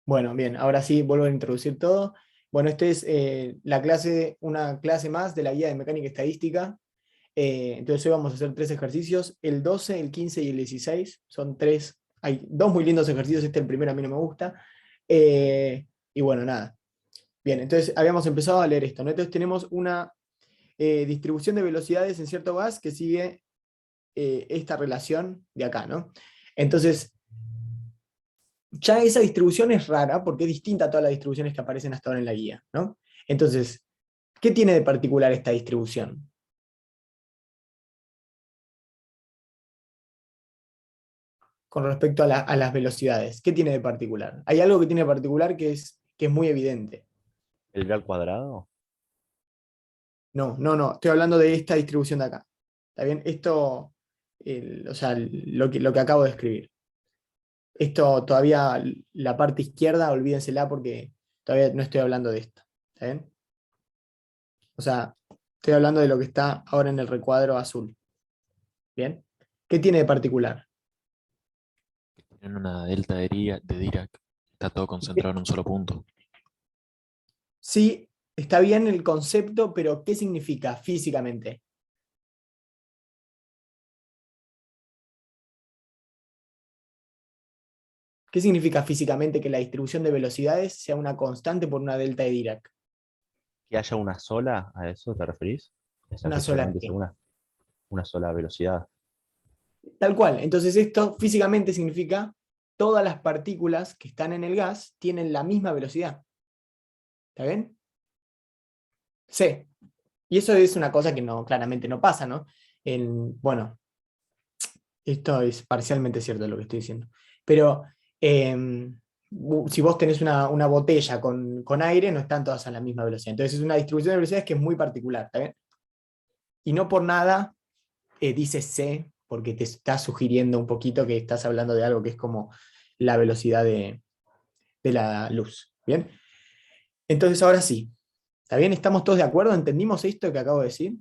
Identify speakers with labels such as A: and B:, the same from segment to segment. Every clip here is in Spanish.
A: Bueno, bien, ahora sí vuelvo a introducir todo. Bueno, esta es una clase más de la guía de mecánica estadística. Entonces hoy vamos a hacer tres ejercicios, el 12, el 15 y el 16. Son tres, hay dos muy lindos ejercicios, el primero a mí no me gusta. Y bueno, nada. Bien, entonces habíamos empezado a leer esto, ¿no? Entonces tenemos una distribución de velocidades en cierto gas que sigue esta relación de acá, ¿no? Entonces, ya esa distribución es rara porque es distinta a todas las distribuciones que aparecen hasta ahora en la guía, ¿no? Entonces, ¿qué tiene de particular esta distribución? Con respecto a las velocidades. ¿Qué tiene de particular? Hay algo que tiene de particular que es muy evidente.
B: ¿El B al cuadrado?
A: No, no, no, estoy hablando de esta distribución de acá. ¿Está bien? Esto, o sea, lo que acabo de escribir. Esto todavía, la parte izquierda, olvídensela porque todavía no estoy hablando de esto. ¿Está bien? O sea, estoy hablando de lo que está ahora en el recuadro azul. ¿Bien? ¿Qué tiene de particular?
B: Tienen una delta de Dirac. Está todo concentrado en un solo punto.
A: Sí, está bien el concepto, pero ¿qué significa físicamente? ¿Qué significa físicamente que la distribución de velocidades sea una constante por una delta de Dirac?
B: ¿Que haya una sola, a eso te referís? O sea,
A: Una
B: que
A: sola
B: solamente sea
A: T.
B: una sola velocidad.
A: Tal cual. Entonces esto físicamente significa todas las partículas que están en el gas tienen la misma velocidad. ¿Está bien? C. Y eso es una cosa que no, claramente no pasa, ¿no? Bueno, esto es parcialmente cierto lo que estoy diciendo. Pero si vos tenés una botella con aire, no están todas a la misma velocidad. Entonces es una distribución de velocidades que es muy particular, ¿está bien? Y no por nada dice C, porque te está sugiriendo un poquito que estás hablando de algo que es como la velocidad de la luz. ¿Bien? Entonces ahora sí. ¿Está bien? ¿Estamos todos de acuerdo? ¿Entendimos esto que acabo de decir?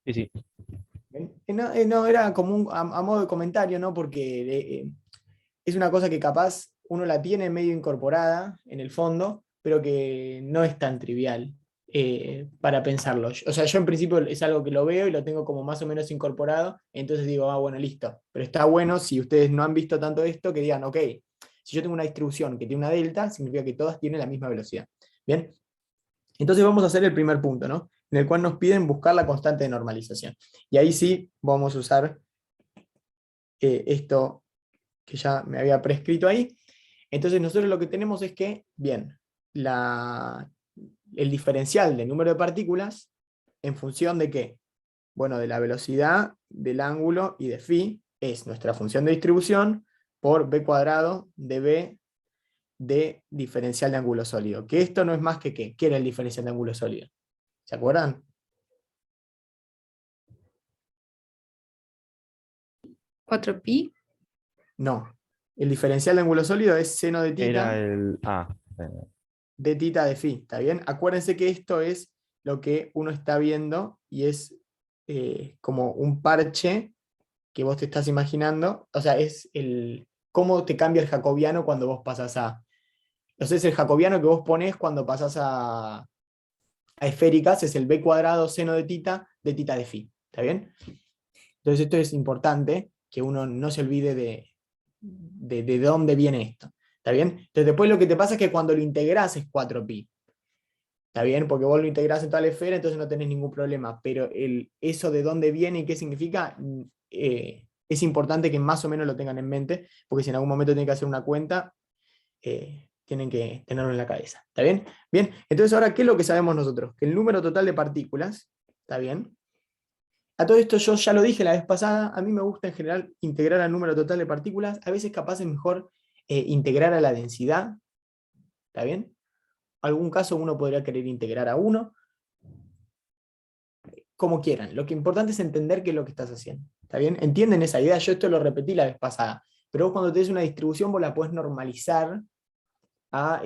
B: Sí, sí.
A: ¿Bien? No, no, era como a modo de comentario, ¿no? Porque es una cosa que capaz uno la tiene medio incorporada en el fondo, pero que no es tan trivial para pensarlo. O sea, yo en principio es algo que lo veo y lo tengo como más o menos incorporado, entonces digo, ah, bueno, listo. Pero está bueno si ustedes no han visto tanto esto, que digan, ok, si yo tengo una distribución que tiene una delta, significa que todas tienen la misma velocidad. Bien, entonces vamos a hacer el primer punto, ¿no? En el cual nos piden buscar la constante de normalización. Y ahí sí vamos a usar esto que ya me había prescrito ahí. Entonces nosotros lo que tenemos es que, bien, el diferencial de número de partículas en función de qué? Bueno, de la velocidad, del ángulo y de phi, es nuestra función de distribución por b cuadrado de b de diferencial de ángulo sólido. Que esto no es más que qué. ¿Qué era el diferencial de ángulo sólido? ¿Se acuerdan?
C: 4pi.
A: No. El diferencial de ángulo sólido es seno de
B: Era
A: tita
B: el...
A: de tita de phi, ¿está bien? Acuérdense que esto es lo que uno está viendo y es como un parche que vos te estás imaginando, o sea, es cómo te cambia el jacobiano cuando vos pasas a... Entonces el jacobiano que vos ponés cuando pasás a esféricas es el b cuadrado seno de tita de phi, ¿está bien? Entonces esto es importante, que uno no se olvide de dónde viene esto, ¿está bien? Entonces después lo que te pasa es que cuando lo integrás es 4pi, ¿está bien? Porque vos lo integrás en toda la esfera, entonces no tenés ningún problema. Pero eso de dónde viene y qué significa, es importante que más o menos lo tengan en mente, porque si en algún momento tienen que hacer una cuenta, tienen que tenerlo en la cabeza. ¿Está bien? Bien, entonces ahora, ¿qué es lo que sabemos nosotros? Que el número total de partículas, ¿está bien? A todo esto yo ya lo dije la vez pasada, a mí me gusta en general integrar al número total de partículas, a veces capaz es mejor integrar a la densidad, ¿está bien? Algún caso uno podría querer integrar a uno, como quieran. Lo que importante es entender qué es lo que estás haciendo. ¿Está bien? ¿Entienden esa idea? Yo esto lo repetí la vez pasada. Pero vos cuando tenés una distribución, vos la podés normalizar a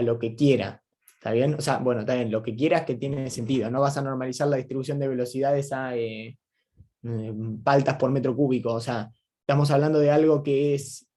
A: lo que quiera. ¿Está bien? O sea, bueno, está bien, lo que quieras que tiene sentido. No vas a normalizar la distribución de velocidades a paltas por metro cúbico. O sea, estamos hablando de algo que es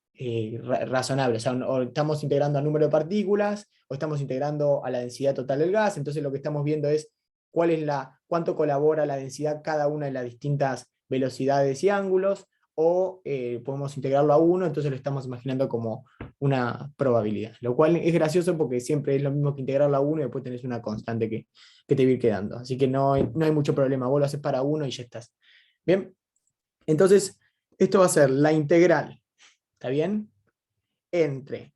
A: razonable. O sea, o estamos integrando al número de partículas, o estamos integrando a la densidad total del gas. Entonces lo que estamos viendo es cuánto colabora la densidad cada una de las distintas velocidades y ángulos, o podemos integrarlo a uno, entonces lo estamos imaginando como una probabilidad. Lo cual es gracioso porque siempre es lo mismo que integrarlo a uno y después tenés una constante que te va a ir quedando. Así que no hay mucho problema, vos lo haces para uno y ya estás. Bien, entonces esto va a ser la integral, ¿está bien? Entre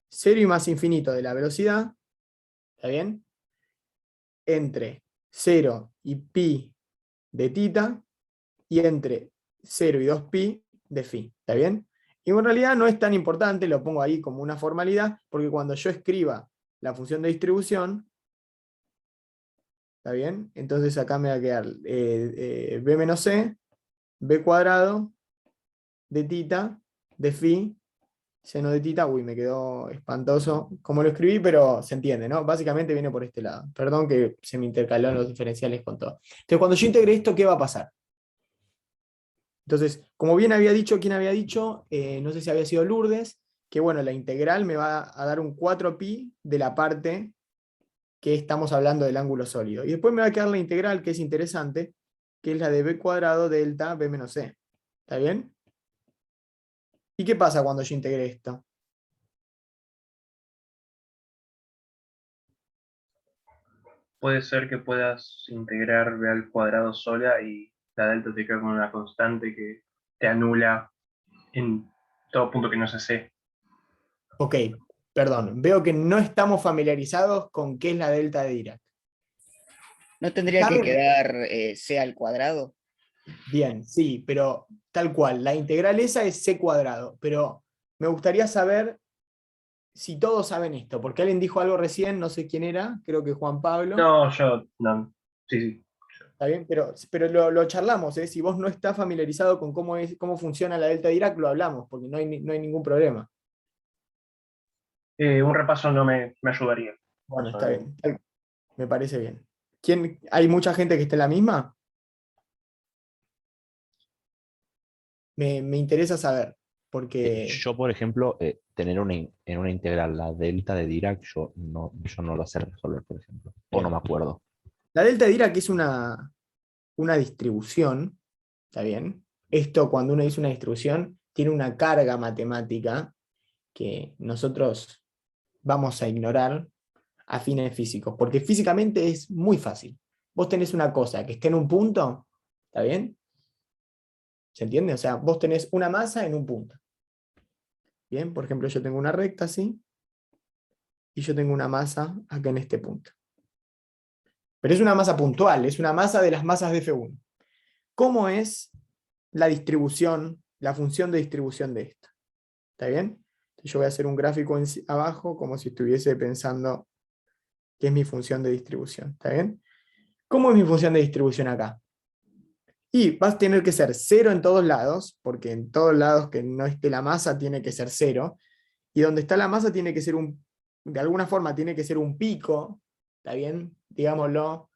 A: 0 y más infinito de la velocidad, ¿está bien? Entre 0 y pi de tita, y entre 0 y 2pi de phi, ¿está bien? Y en realidad no es tan importante, lo pongo ahí como una formalidad, porque cuando yo escriba la función de distribución, ¿está bien? Entonces acá me va a quedar b menos c, b cuadrado de tita de phi, seno de tita. Uy, me quedó espantoso como lo escribí, pero se entiende, ¿no? Básicamente viene por este lado. Perdón que se me intercalaron los diferenciales con todo. Entonces, cuando yo integre esto, ¿qué va a pasar? Entonces, como bien había dicho, ¿quién había dicho? No sé si había sido Lourdes, que bueno, la integral me va a dar un 4pi de la parte que estamos hablando del ángulo sólido. Y después me va a quedar la integral, que es interesante, que es la de b cuadrado delta b menos c. ¿Está bien? ¿Y qué pasa cuando yo integre esto?
D: Puede ser que puedas integrar b al cuadrado sola y la delta te queda con una constante que te anula en todo punto que no sea c.
A: Ok, perdón, veo que no estamos familiarizados con qué es la delta de Dirac.
E: ¿No tendría que
A: ¿Saben?
E: quedar c al cuadrado?
A: Bien, sí, pero tal cual, la integral esa es c cuadrado, pero me gustaría saber si todos saben esto, porque alguien dijo algo recién, no sé quién era, creo que Juan Pablo.
D: No, yo no. Sí, sí.
A: Está bien, pero lo charlamos, ¿eh? Si vos no estás familiarizado con cómo funciona la delta de Dirac, lo hablamos, porque no hay ningún problema.
D: Un repaso no me ayudaría.
A: Bueno, está bien, me parece bien. ¿Hay mucha gente que esté en la misma? Me interesa saber, porque
F: Yo, por ejemplo, tener en una integral la delta de Dirac, yo no lo sé resolver, por ejemplo. O no me acuerdo.
A: la delta de Dirac es una distribución, ¿está bien? Esto, cuando uno dice una distribución, tiene una carga matemática que nosotros vamos a ignorar a fines físicos, porque físicamente es muy fácil. Vos tenés una cosa que esté en un punto, ¿está bien? ¿Se entiende? O sea, vos tenés una masa en un punto. Bien, por ejemplo, yo tengo una recta así, y yo tengo una masa acá en este punto. Pero es una masa puntual, es una masa de las masas de F1. ¿Cómo es la distribución, la función de distribución de esto? ¿Está bien? Entonces yo voy a hacer un gráfico abajo como si estuviese pensando qué es mi función de distribución. ¿Está bien? ¿Cómo es mi función de distribución acá? Y vas a tener que ser 0 en todos lados, porque en todos lados que no esté la masa tiene que ser 0, y donde está la masa tiene que ser de alguna forma tiene que ser un pico, ¿está bien? Digámoslo,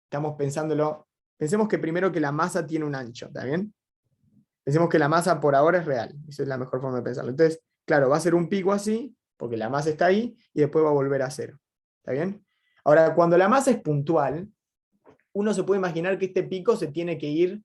A: estamos pensándolo, pensemos que primero que la masa tiene un ancho, ¿está bien? Pensemos que la masa por ahora es real, esa es la mejor forma de pensarlo. Entonces, claro, va a ser un pico así, porque la masa está ahí, y después va a volver a 0, ¿está bien? Ahora, cuando la masa es puntual, uno se puede imaginar que este pico se tiene que ir,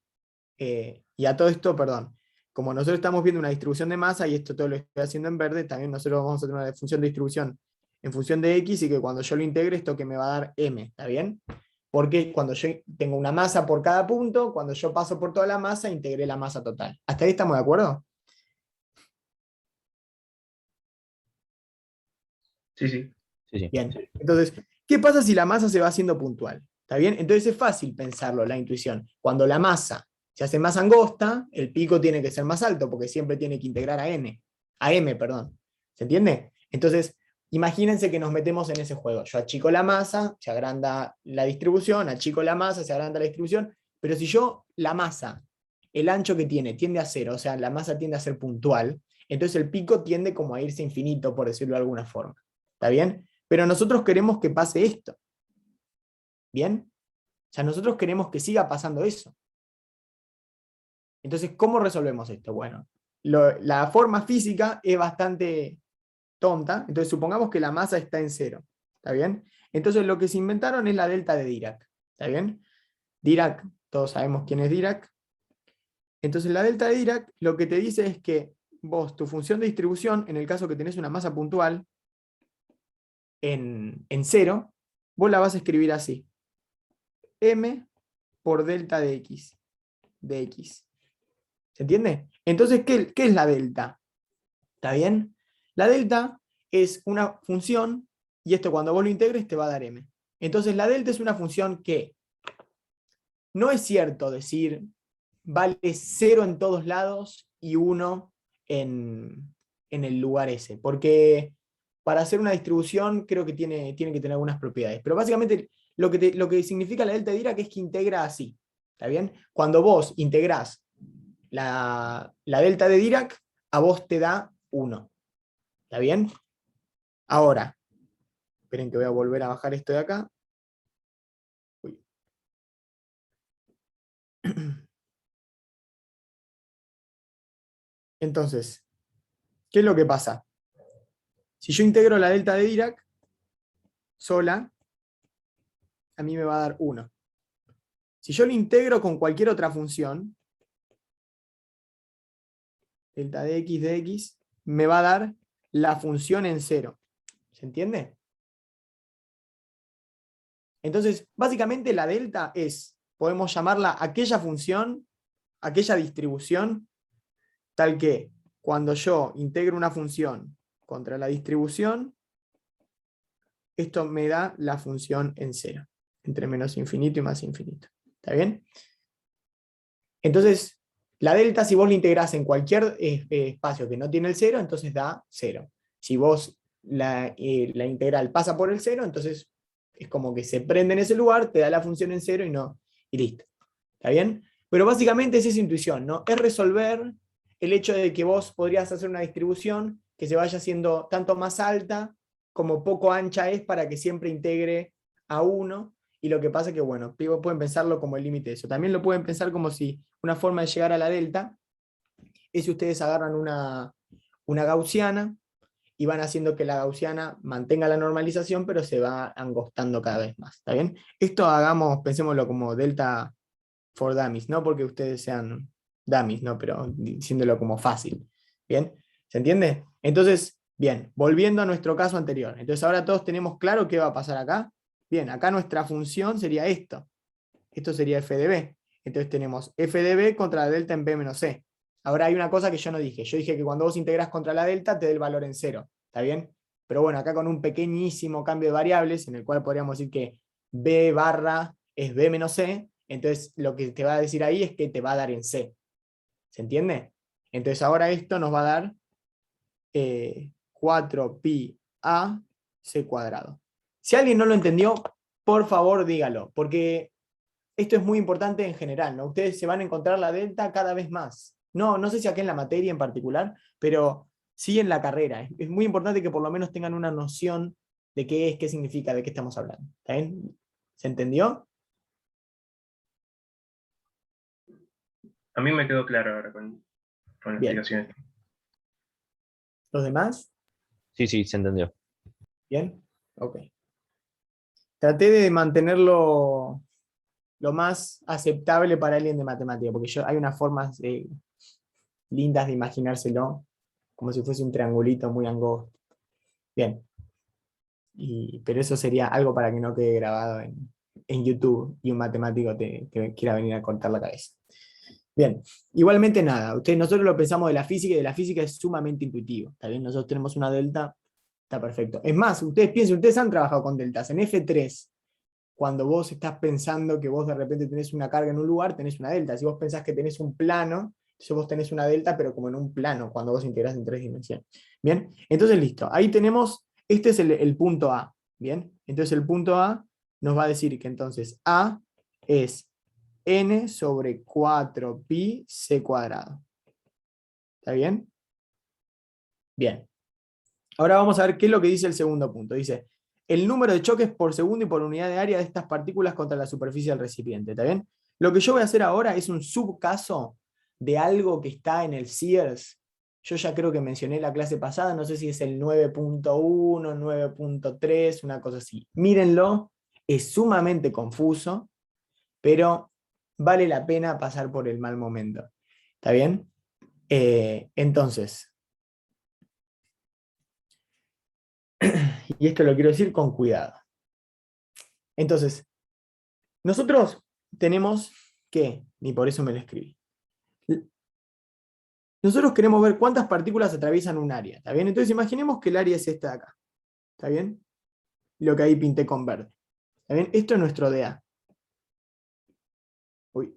A: y a todo esto, perdón, como nosotros estamos viendo una distribución de masa, y esto todo lo estoy haciendo en verde, también nosotros vamos a tener una función de distribución en función de x, y que cuando yo lo integre, esto que me va a dar m, ¿está bien? Porque cuando yo tengo una masa por cada punto, cuando yo paso por toda la masa, integré la masa total. ¿Hasta ahí estamos de acuerdo?
D: Sí, sí.
F: Sí, sí.
A: Bien. Entonces, ¿qué pasa si la masa se va haciendo puntual? ¿Está bien? Entonces es fácil pensarlo, la intuición. Cuando la masa se hace más angosta, el pico tiene que ser más alto, porque siempre tiene que integrar a m, perdón. ¿Se entiende? Entonces, imagínense que nos metemos en ese juego. Yo achico la masa, se agranda la distribución, achico la masa, se agranda la distribución, pero si yo la masa, el ancho que tiende a 0, o sea, la masa tiende a ser puntual, entonces el pico tiende como a irse infinito, por decirlo de alguna forma. ¿Está bien? Pero nosotros queremos que pase esto. ¿Bien? O sea, nosotros queremos que siga pasando eso. Entonces, ¿cómo resolvemos esto? Bueno, la forma física es bastante tonta, entonces supongamos que la masa está en 0, ¿está bien? Entonces lo que se inventaron es la delta de Dirac, ¿está bien? Dirac, todos sabemos quién es Dirac. Entonces la delta de Dirac lo que te dice es que vos, tu función de distribución, en el caso que tenés una masa puntual en 0, vos la vas a escribir así. M por delta de X. De X. ¿Se entiende? Entonces, ¿qué es la delta? ¿Está bien? La delta es una función, y esto cuando vos lo integres te va a dar M. Entonces la delta es una función que no es cierto decir vale 0 en todos lados y 1 en el lugar ese, porque para hacer una distribución creo que tiene que tener algunas propiedades. Pero básicamente lo que significa la delta de Dirac es que integra así. ¿Está bien? Cuando vos integrás la delta de Dirac, a vos te da 1. ¿Está bien? Ahora, esperen que voy a volver a bajar esto de acá. Uy. Entonces, ¿qué es lo que pasa? Si yo integro la delta de Dirac sola, a mí me va a dar 1. Si yo lo integro con cualquier otra función, delta de X, me va a dar la función en 0. ¿Se entiende? Entonces, básicamente la delta es, podemos llamarla aquella función, aquella distribución, tal que cuando yo integro una función contra la distribución, esto me da la función en 0, entre menos infinito y más infinito. ¿Está bien? Entonces, la delta, si vos la integrás en cualquier espacio que no tiene el 0, entonces da 0. Si vos la integral pasa por el 0, entonces es como que se prende en ese lugar, te da la función en 0 y listo. ¿Está bien? Pero básicamente es esa intuición, ¿no? Es resolver el hecho de que vos podrías hacer una distribución que se vaya haciendo tanto más alta como poco ancha es para que siempre integre a 1. Y lo que pasa es que, bueno, pueden pensarlo como el límite de eso. También lo pueden pensar como si una forma de llegar a la delta es si ustedes agarran una gaussiana y van haciendo que la gaussiana mantenga la normalización, pero se va angostando cada vez más. ¿Está bien? Esto pensémoslo como delta for dummies, no porque ustedes sean dummies, ¿no? Pero diciéndolo como fácil. ¿Bien? ¿Se entiende? Entonces, bien, volviendo a nuestro caso anterior. Entonces ahora todos tenemos claro qué va a pasar acá. Bien, acá nuestra función sería esto. Esto sería f de b. Entonces tenemos f de b contra la delta en b menos c. Ahora hay una cosa que yo no dije. Yo dije que cuando vos integras contra la delta te dé el valor en 0. ¿Está bien? Pero bueno, acá con un pequeñísimo cambio de variables, en el cual podríamos decir que b barra es b menos c, entonces lo que te va a decir ahí es que te va a dar en c. ¿Se entiende? Entonces ahora esto nos va a dar 4pi a c cuadrado. Si alguien no lo entendió, por favor dígalo, porque esto es muy importante en general, ¿no? Ustedes se van a encontrar la delta cada vez más. No sé si acá en la materia en particular, pero sí en la carrera. Es muy importante que por lo menos tengan una noción de qué es, qué significa, de qué estamos hablando. ¿Está bien? ¿Se entendió?
D: A mí me quedó claro ahora con la
A: Bien.
D: explicación.
A: ¿Los demás?
F: Sí, se entendió.
A: ¿Bien? Ok. Traté de mantenerlo lo más aceptable para alguien de matemática, porque hay unas formas lindas de imaginárselo, como si fuese un triangulito muy angosto. Bien. Pero eso sería algo para que no quede grabado en YouTube y un matemático te quiera venir a cortar la cabeza. Bien, igualmente nada, nosotros lo pensamos de la física y de la física es sumamente intuitivo. ¿Está bien? Nosotros tenemos una delta, está perfecto. Es más, ustedes piensen, ustedes han trabajado con deltas. En F3, cuando vos estás pensando que vos de repente tenés una carga en un lugar, tenés una delta. Si vos pensás que tenés un plano, entonces vos tenés una delta, pero como en un plano, cuando vos integrás en 3 dimensiones. Bien, entonces listo. Ahí tenemos, este es el punto A. Bien, entonces el punto A nos va a decir que entonces A es n sobre 4pi c cuadrado. ¿Está bien? Bien. Ahora vamos a ver qué es lo que dice el segundo punto. Dice, el número de choques por segundo y por unidad de área de estas partículas contra la superficie del recipiente. ¿Está bien? Lo que yo voy a hacer ahora es un subcaso de algo que está en el Sears yo ya creo que mencioné la clase pasada, no sé si es el 9.1, 9.3, una cosa así. Mírenlo, es sumamente confuso, pero vale la pena pasar por el mal momento. ¿Está bien? Entonces, y esto lo quiero decir con cuidado. Entonces, nosotros tenemos que, ni por eso me lo escribí, nosotros queremos ver cuántas partículas atraviesan un área, ¿está bien? Entonces imaginemos que el área es esta de acá, ¿está bien? Lo que ahí pinté con verde, ¿está bien? Esto es nuestro DA. Uy.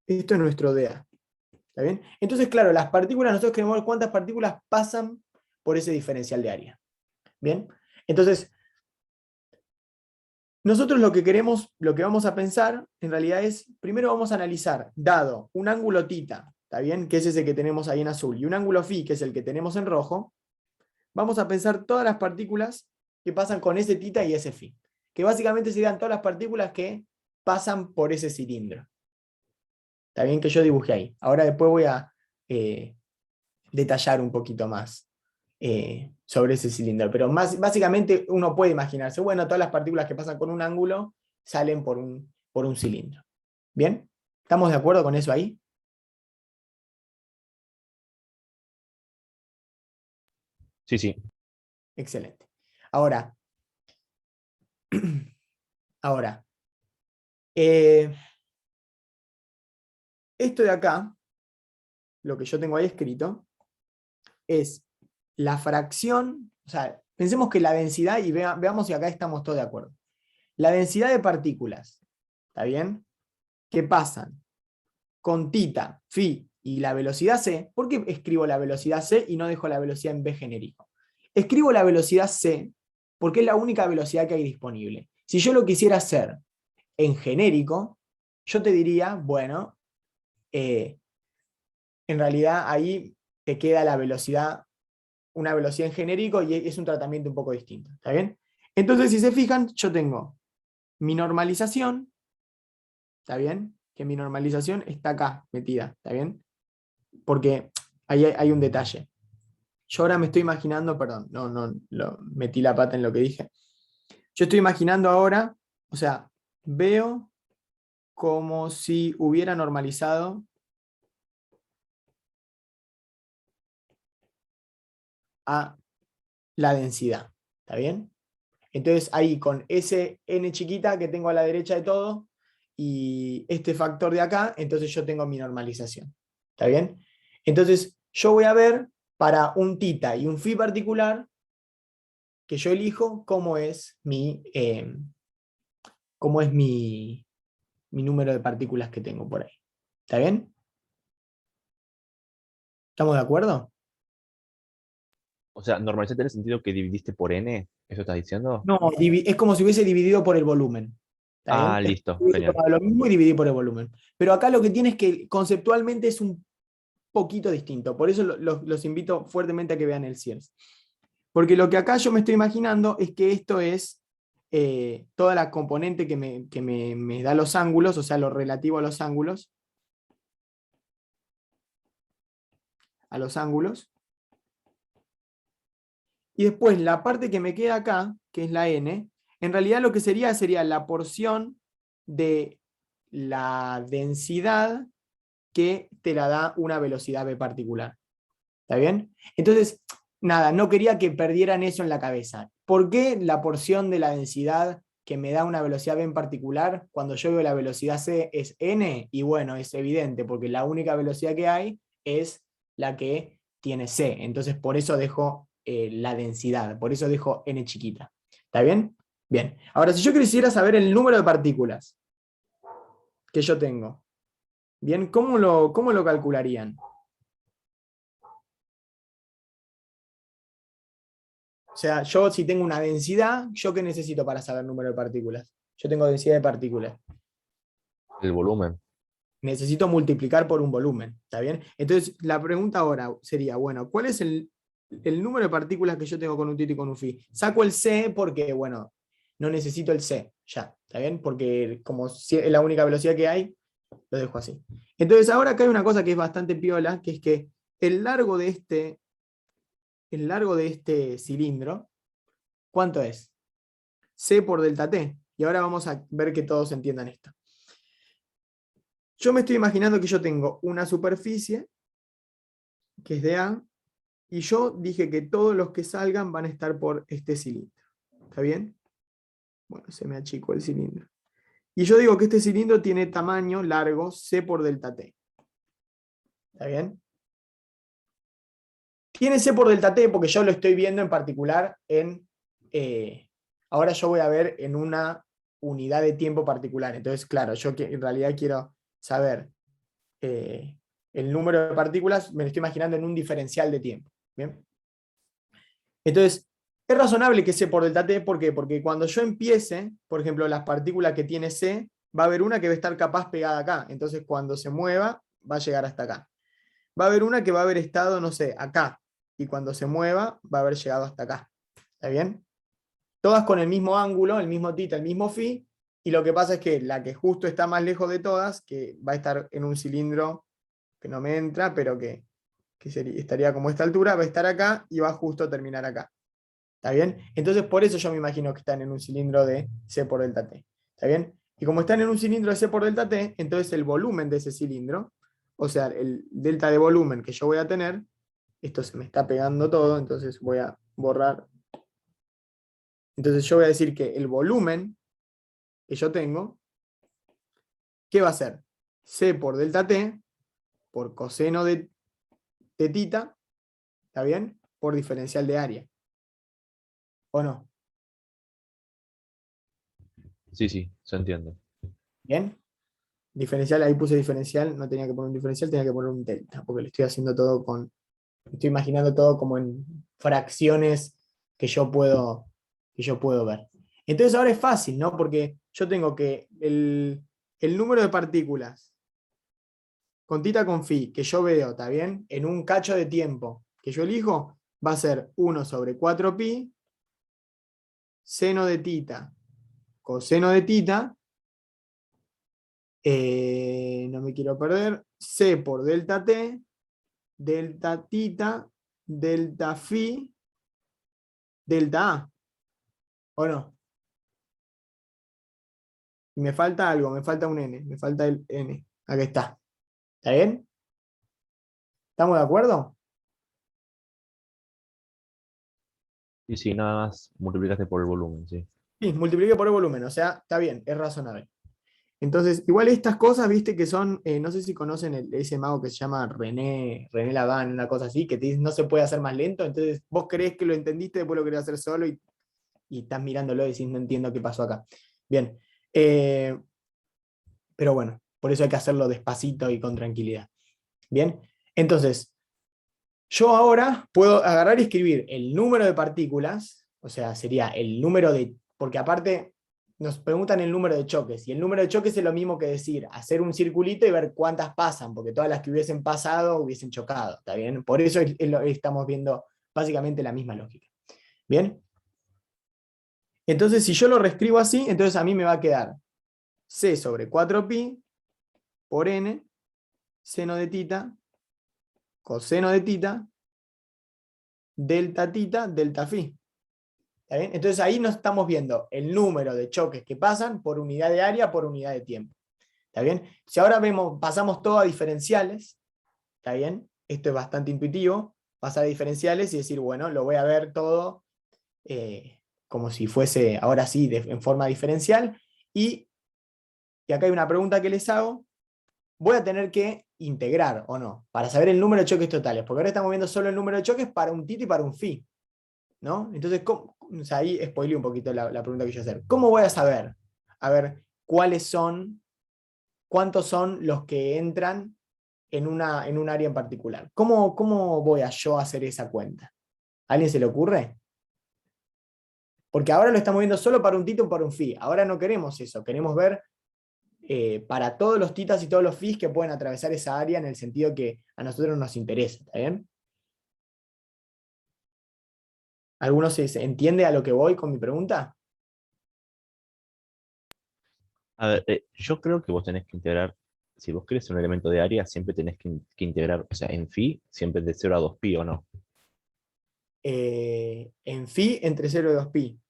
A: Esto es nuestro DA, ¿está bien? Entonces, claro, las partículas, nosotros queremos ver cuántas partículas pasan por ese diferencial de área, ¿bien? Entonces, nosotros lo que queremos, lo que vamos a pensar, en realidad es, primero vamos a analizar, dado un ángulo θ, ¿está bien? Que es ese que tenemos ahí en azul, y un ángulo φ, que es el que tenemos en rojo, vamos a pensar todas las partículas que pasan con ese θ y ese φ, que básicamente serían todas las partículas que pasan por ese cilindro. Está bien que yo dibujé ahí. Ahora después voy a detallar un poquito más sobre ese cilindro. Pero básicamente uno puede imaginarse, bueno, todas las partículas que pasan con un ángulo salen por un cilindro. ¿Bien? ¿Estamos de acuerdo con eso ahí?
F: Sí, sí.
A: Excelente. Ahora, esto de acá, lo que yo tengo ahí escrito, es la fracción, o sea, pensemos que la densidad, y veamos si acá estamos todos de acuerdo. La densidad de partículas, ¿está bien? Que pasan con θ, φ y la velocidad c. ¿Por qué escribo la velocidad c y no dejo la velocidad en v genérico? Escribo la velocidad c porque es la única velocidad que hay disponible. Si yo lo quisiera hacer en genérico, yo te diría, bueno, en realidad ahí te queda la velocidad, una velocidad en genérico y es un tratamiento un poco distinto. ¿Está bien? Entonces, si se fijan, yo tengo mi normalización, ¿está bien? Que mi normalización está acá metida, ¿está bien? Porque ahí hay un detalle. Yo ahora me estoy imaginando, perdón, no metí la pata en lo que dije. Yo estoy imaginando ahora, o sea, veo como si hubiera normalizado a la densidad, ¿está bien? Entonces ahí con ese n chiquita que tengo a la derecha de todo y este factor de acá, entonces yo tengo mi normalización, ¿está bien? Entonces yo voy a ver para un θ y un φ particular que yo elijo cómo es mi número de partículas que tengo por ahí. ¿Está bien? ¿Estamos de acuerdo?
F: O sea, normalización tiene sentido que dividiste por n, ¿eso estás diciendo?
A: No, es como si hubiese dividido por el volumen. ¿Está bien?
F: Ah,
A: Es
F: listo,
A: como si hubiese
F: genial.
A: tomado lo mismo y dividí por el volumen. Pero acá lo que tiene es que conceptualmente es un poquito distinto. Por eso los invito fuertemente a que vean el CIELS. Porque lo que acá yo me estoy imaginando es que esto es toda la componente que me da los ángulos, o sea, lo relativo a los ángulos. A los ángulos. Y después la parte que me queda acá, que es la n, en realidad lo que sería la porción de la densidad que te la da una velocidad v particular. ¿Está bien? Entonces, nada, no quería que perdieran eso en la cabeza. ¿Por qué la porción de la densidad que me da una velocidad v en particular, cuando yo veo la velocidad c es n? Y bueno, es evidente, porque la única velocidad que hay es la que tiene c. Entonces, por eso dejo la densidad, por eso dejo n chiquita. ¿Está bien? Bien. Ahora, si yo quisiera saber el número de partículas que yo tengo, bien, ¿cómo lo calcularían? O sea, yo si tengo una densidad, ¿yo qué necesito para saber el número de partículas? Yo tengo densidad de partículas.
F: El volumen.
A: Necesito multiplicar por un volumen, ¿está bien? Entonces, la pregunta ahora sería, bueno, ¿cuál es el número de partículas que yo tengo con un θ y con un φ? Saco el c porque, bueno, no necesito el c, ya, ¿está bien? Porque como es la única velocidad que hay, Lo dejo así. Entonces ahora acá hay una cosa que es bastante piola, que es que el largo de este cilindro, ¿cuánto es? C por delta T. Y ahora vamos a ver que todos entiendan esto. Yo me estoy imaginando que yo tengo una superficie, que es de A, y yo dije que todos los que salgan van a estar por este cilindro. ¿Está bien? Bueno, se me achicó el cilindro. Y yo digo que este cilindro tiene tamaño largo C por delta T. ¿Está bien? Tiene C por delta T porque yo lo estoy viendo en particular en... ahora yo voy a ver en una unidad de tiempo particular. Entonces, claro, yo en realidad quiero saber el número de partículas, me lo estoy imaginando en un diferencial de tiempo. ¿Bien? Entonces, es razonable que C por delta T, ¿por qué? Porque cuando yo empiece, por ejemplo, las partículas que tiene C, va a haber una que va a estar capaz pegada acá. Entonces, cuando se mueva, va a llegar hasta acá. Va a haber una que va a haber estado, no sé, acá. Y cuando se mueva, va a haber llegado hasta acá. ¿Está bien? Todas con el mismo ángulo, el mismo θ, el mismo φ. Y lo que pasa es que la que justo está más lejos de todas, que va a estar en un cilindro que no me entra, pero que estaría como a esta altura, va a estar acá y va justo a terminar acá. ¿Está bien? Entonces por eso yo me imagino que están en un cilindro de C por delta T. ¿Está bien? Y como están en un cilindro de C por delta T, entonces el volumen de ese cilindro, o sea, el delta de volumen que yo voy a tener, esto se me está pegando todo, entonces voy a borrar. Entonces yo voy a decir que el volumen que yo tengo, ¿qué va a ser? C por delta T por coseno de θ, ¿está bien? Por diferencial de área. ¿O no?
F: Sí, sí, se entiende.
A: ¿Bien? Diferencial, ahí puse diferencial, no tenía que poner un diferencial, tenía que poner un delta, porque lo estoy haciendo todo estoy imaginando todo como en fracciones que yo puedo ver. Entonces ahora es fácil, ¿no? Porque yo tengo que el número de partículas con θ con φ que yo veo, ¿está bien? En un cacho de tiempo que yo elijo, va a ser 1 sobre 4pi, seno de θ, coseno de θ, no me quiero perder, C por delta T, delta θ, delta phi, delta A. ¿O no? Y me falta algo, me falta un n, me falta el n. Aquí está. ¿Está bien? ¿Estamos de acuerdo?
F: Y si nada más multiplicaste por el volumen, sí.
A: Sí, multipliqué por el volumen, o sea, está bien, es razonable. Entonces, igual estas cosas, viste, que son, no sé si conocen ese mago que se llama René Laván, una cosa así, que te dice no se puede hacer más lento, entonces vos creés que lo entendiste, después lo querés hacer solo y estás mirándolo y decís no entiendo qué pasó acá. Bien, pero bueno, por eso hay que hacerlo despacito y con tranquilidad. Bien, entonces, yo ahora puedo agarrar y escribir el número de partículas, o sea, sería el número de, porque aparte nos preguntan el número de choques, y el número de choques es lo mismo que decir, hacer un circulito y ver cuántas pasan, porque todas las que hubiesen pasado hubiesen chocado, ¿está bien? Por eso estamos viendo básicamente la misma lógica. ¿Bien? Entonces, si yo lo reescribo así, entonces a mí me va a quedar C sobre 4pi por n, seno de θ, coseno de θ, delta θ, delta phi. ¿Está bien? Entonces ahí nos estamos viendo el número de choques que pasan por unidad de área por unidad de tiempo. ¿Está bien? Si ahora pasamos todo a diferenciales, ¿está bien? Esto es bastante intuitivo, pasar a diferenciales y decir, bueno, lo voy a ver todo como si fuese, ahora sí, en forma diferencial. Y acá hay una pregunta que les hago. Voy a tener que integrar, ¿o no? Para saber el número de choques totales, porque ahora estamos viendo solo el número de choques para un θ y para un phi. ¿No? Entonces, o sea, ahí spoileé un poquito la pregunta que yo hacer. ¿Cómo voy a saber? A ver, cuántos son los que entran en un área en particular. ¿Cómo voy a yo hacer esa cuenta? ¿A alguien se le ocurre? Porque ahora lo estamos viendo solo para un θ y para un phi. Ahora no queremos eso, queremos ver para todos los θ y todos los phi que pueden atravesar esa área en el sentido que a nosotros nos interesa, ¿está bien? ¿Alguno se entiende a lo que voy con mi pregunta?
F: A ver, yo creo que vos tenés que integrar si vos querés un elemento de área, siempre tenés que integrar, o sea, en phi, siempre de 0 a 2pi, ¿o no?
A: En phi entre 0 y 2pi,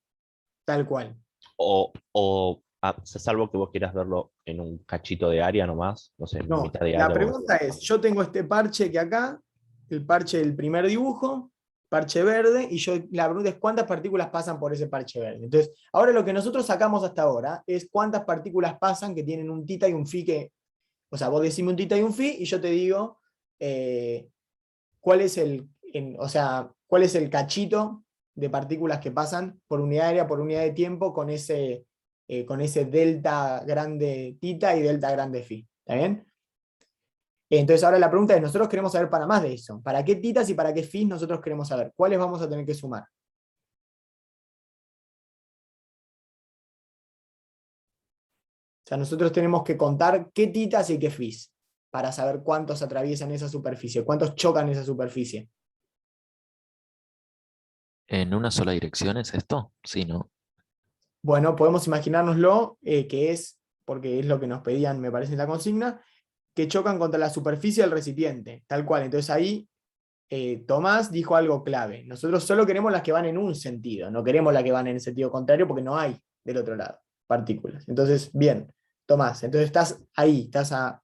A: tal cual.
F: Salvo que vos quieras verlo en un cachito de área nomás, no sé,
A: No,
F: mitad de
A: la
F: área.
A: pregunta es, yo tengo este parche que acá, el parche del primer dibujo, parche verde, y la pregunta es cuántas partículas pasan por ese parche verde. Entonces, ahora lo que nosotros sacamos hasta ahora es cuántas partículas pasan que tienen un tita y un phi o sea, vos decime un tita y un phi, y yo te digo cuál es cuál es el cachito de partículas que pasan por unidad de área, por unidad de tiempo, con ese delta grande tita y delta grande phi. ¿Está bien? Entonces ahora la pregunta es, nosotros queremos saber para más de eso. ¿Para qué titas y para qué phis nosotros queremos saber? ¿Cuáles vamos a tener que sumar? O sea, nosotros tenemos que contar qué titas y qué phis para saber cuántos atraviesan esa superficie, cuántos chocan esa superficie.
B: ¿En una sola dirección es esto? Sí, ¿no?
A: Bueno, podemos imaginárnoslo, que es, porque es lo que nos pedían, me parece, en la consigna, que chocan contra la superficie del recipiente, tal cual. Entonces ahí Tomás dijo algo clave. Nosotros solo queremos las que van en un sentido, no queremos las que van en el sentido contrario porque no hay del otro lado partículas. Entonces, bien, Tomás, entonces estás ahí, estás a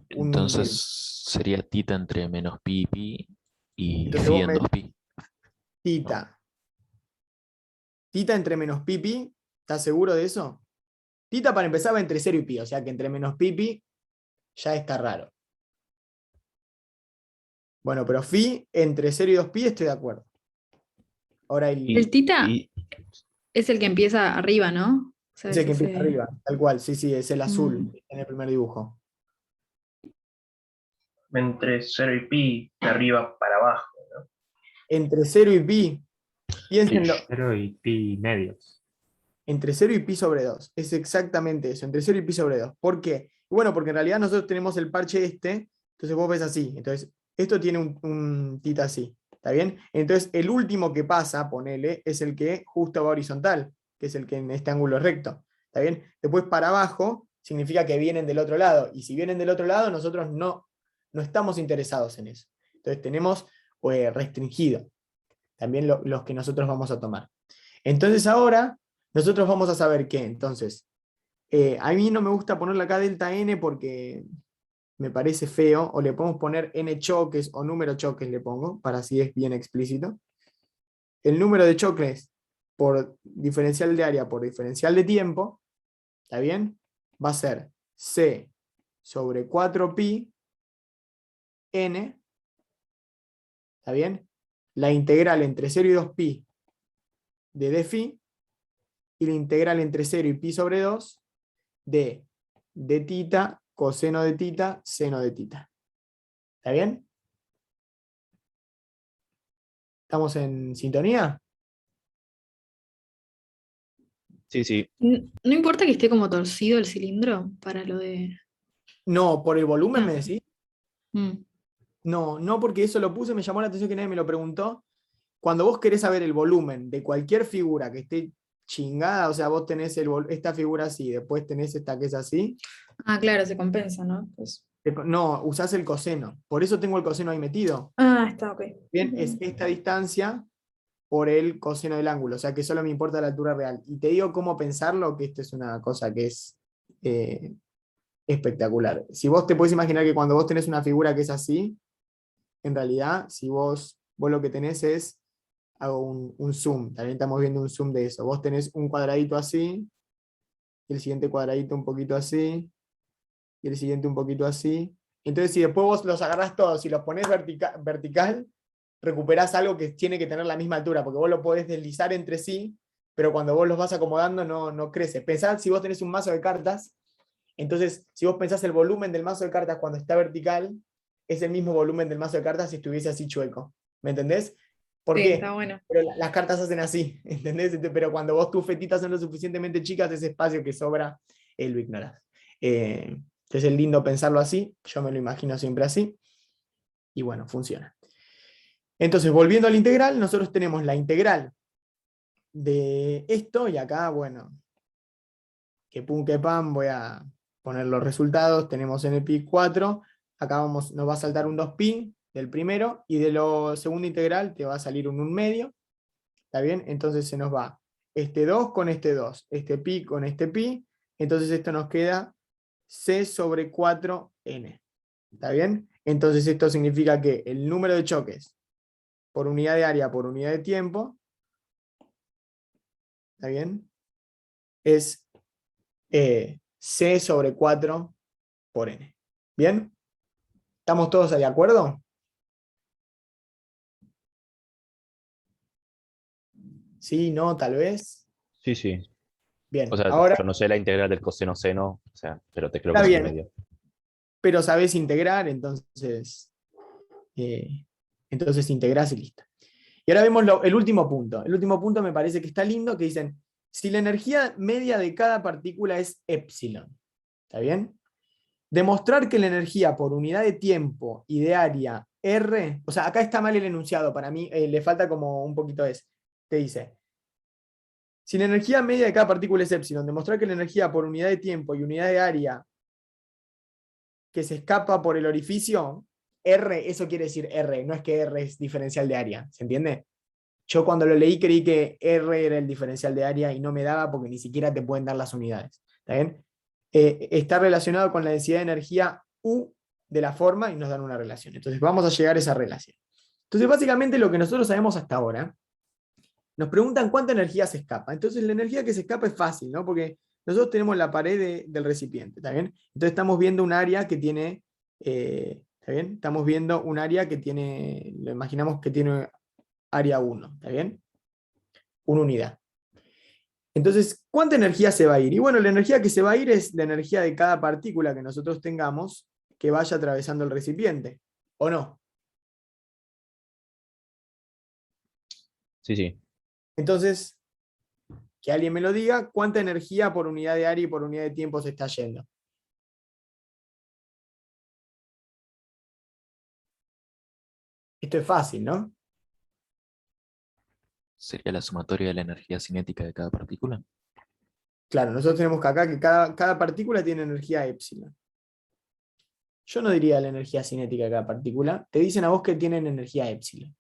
B: Entonces sería tita entre menos pi y pi y
A: entonces
B: phi
A: vos
B: en
A: me
B: 2pi.
A: tita. Tita entre menos pi, pi, ¿estás seguro de eso? Tita para empezar va entre 0 y pi, o sea que entre menos pi, pi ya está raro. Bueno, pero phi entre 0 y 2pi estoy de acuerdo. Ahora
C: El tita
F: Y
C: es el que empieza arriba, ¿no? O sea,
A: ese
C: es
A: que empieza
C: ese.
A: arriba, tal cual, sí, sí, es el azul
C: Mm.
A: en el primer dibujo.
D: Entre 0 y pi, de arriba para abajo.
A: Entre 0 y pi, piénsenlo,
G: 0 y pi medios.
A: entre 0 y pi sobre 2. Es exactamente eso, entre 0 y pi sobre 2. ¿Por qué? Bueno, porque en realidad nosotros tenemos el parche entonces vos ves así. Entonces, esto tiene un tita así. ¿Está bien? Entonces, el último que pasa, ponele, es el que justo va horizontal, que es el que en este ángulo recto. ¿Está bien? Después para abajo significa que vienen del otro lado. Y si vienen del otro lado, nosotros no estamos interesados en eso. Entonces, tenemos restringido también los que nosotros vamos a tomar. Entonces, ahora nosotros vamos a saber qué. Entonces, a mí no me gusta ponerle acá delta n porque me parece feo, o le podemos poner n choques o número choques le pongo, para así es bien explícito. El número de choques por diferencial de área por diferencial de tiempo, ¿está bien? Va a ser c sobre 4pi n, ¿está bien? La integral entre 0 y 2pi de d phi, y la integral entre 0 y pi sobre 2 de tita, coseno de tita, seno de tita. ¿Está bien? ¿Estamos en sintonía?
F: sí, sí,
C: No importa que esté como torcido el cilindro para lo de.
A: No, por el volumen
C: Ah.
A: me decís.
C: Mm.
A: No, no, porque eso lo puse, me llamó la atención que nadie me lo preguntó. Cuando vos querés saber el volumen de cualquier figura que esté chingada, o sea, vos tenés esta figura así, después tenés esta que es así,
C: Ah, claro, se compensa, ¿no? Pues.
A: no, usás el coseno. Por eso tengo el coseno ahí metido.
C: Ah, está, ok.
A: Bien, es esta distancia por el coseno del ángulo, o sea que solo me importa la altura real. Y te digo cómo pensarlo, que esto es una cosa que es espectacular. Si vos te puedes imaginar que cuando vos tenés una figura que es así, en realidad, si vos lo que tenés es, hago un zoom, también estamos viendo un zoom de eso. Vos tenés un cuadradito así, y el siguiente cuadradito un poquito así, y el siguiente un poquito así. Entonces, si después vos los agarrás todos y los ponés vertical, recuperás algo que tiene que tener la misma altura, porque vos lo podés deslizar entre sí, pero cuando vos los vas acomodando no crece. Pensad, si vos tenés un mazo de cartas, entonces, si vos pensás el volumen del mazo de cartas cuando está vertical, es el mismo volumen del mazo de cartas si estuviese así chueco. ¿Me entendés? ¿Por
C: Sí,
A: qué?
C: está bueno.
A: Pero las cartas hacen así, ¿entendés? Pero cuando vos tus fetitas son lo suficientemente chicas, ese espacio que sobra, lo ignorás. Entonces es lindo pensarlo así, yo me lo imagino siempre así, y bueno, funciona. Entonces, volviendo al integral, nosotros tenemos la integral de esto, y acá, bueno, que pum que pam, voy a poner los resultados, tenemos NPi 4, acá nos va a saltar un 2pi del primero, y de lo segundo integral te va a salir un 1/2, ¿está bien? Entonces se nos va este 2 con este 2, este pi con este pi, entonces esto nos queda c sobre 4n, ¿está bien? Entonces esto significa que el número de choques por unidad de área por unidad de tiempo, ¿está bien? Es c sobre 4 por n. ¿Bien? ¿Estamos todos de acuerdo? ¿Sí? ¿No? ¿Tal vez?
F: Sí, sí.
A: Bien,
F: O sea,
A: ahora
F: yo no sé la integral del coseno seno, o sea, pero te creo
A: está
F: que es
A: bien,
F: medio.
A: pero sabés integrar, entonces integrás y listo. Y ahora vemos el último punto. El último punto me parece que está lindo, que dicen, si la energía media de cada partícula es epsilon, ¿está bien? Demostrar que la energía por unidad de tiempo y de área R, o sea, acá está mal el enunciado, para mí le falta como un poquito te dice, si la energía media de cada partícula es epsilon, demostrar que la energía por unidad de tiempo y unidad de área que se escapa por el orificio, R, eso quiere decir R, no es que R es diferencial de área, ¿se entiende? Yo cuando lo leí creí que R era el diferencial de área y no me daba porque ni siquiera te pueden dar las unidades. ¿Está bien? Está relacionado con la densidad de energía U de la forma y nos dan una relación. Entonces vamos a llegar a esa relación. Entonces básicamente lo que nosotros sabemos hasta ahora, nos preguntan cuánta energía se escapa. Entonces la energía que se escapa es fácil, ¿no? Porque nosotros tenemos la pared del recipiente, ¿está bien? Entonces estamos viendo un área que tiene, ¿está bien? Estamos viendo un área que tiene, lo imaginamos que tiene área 1, ¿está bien? Una unidad. Entonces, ¿cuánta energía se va a ir? Y bueno, la energía que se va a ir es la energía de cada partícula que nosotros tengamos que vaya atravesando el recipiente, ¿o no?
F: Sí, sí.
A: Entonces, que alguien me lo diga, ¿cuánta energía por unidad de área y por unidad de tiempo se está yendo? Esto es fácil, ¿no?
B: ¿Sería la sumatoria de la energía cinética de cada partícula?
A: Claro, nosotros tenemos que acá que cada partícula tiene energía epsilon. Yo no diría la energía cinética de cada partícula. Te dicen a vos que tienen energía epsilon.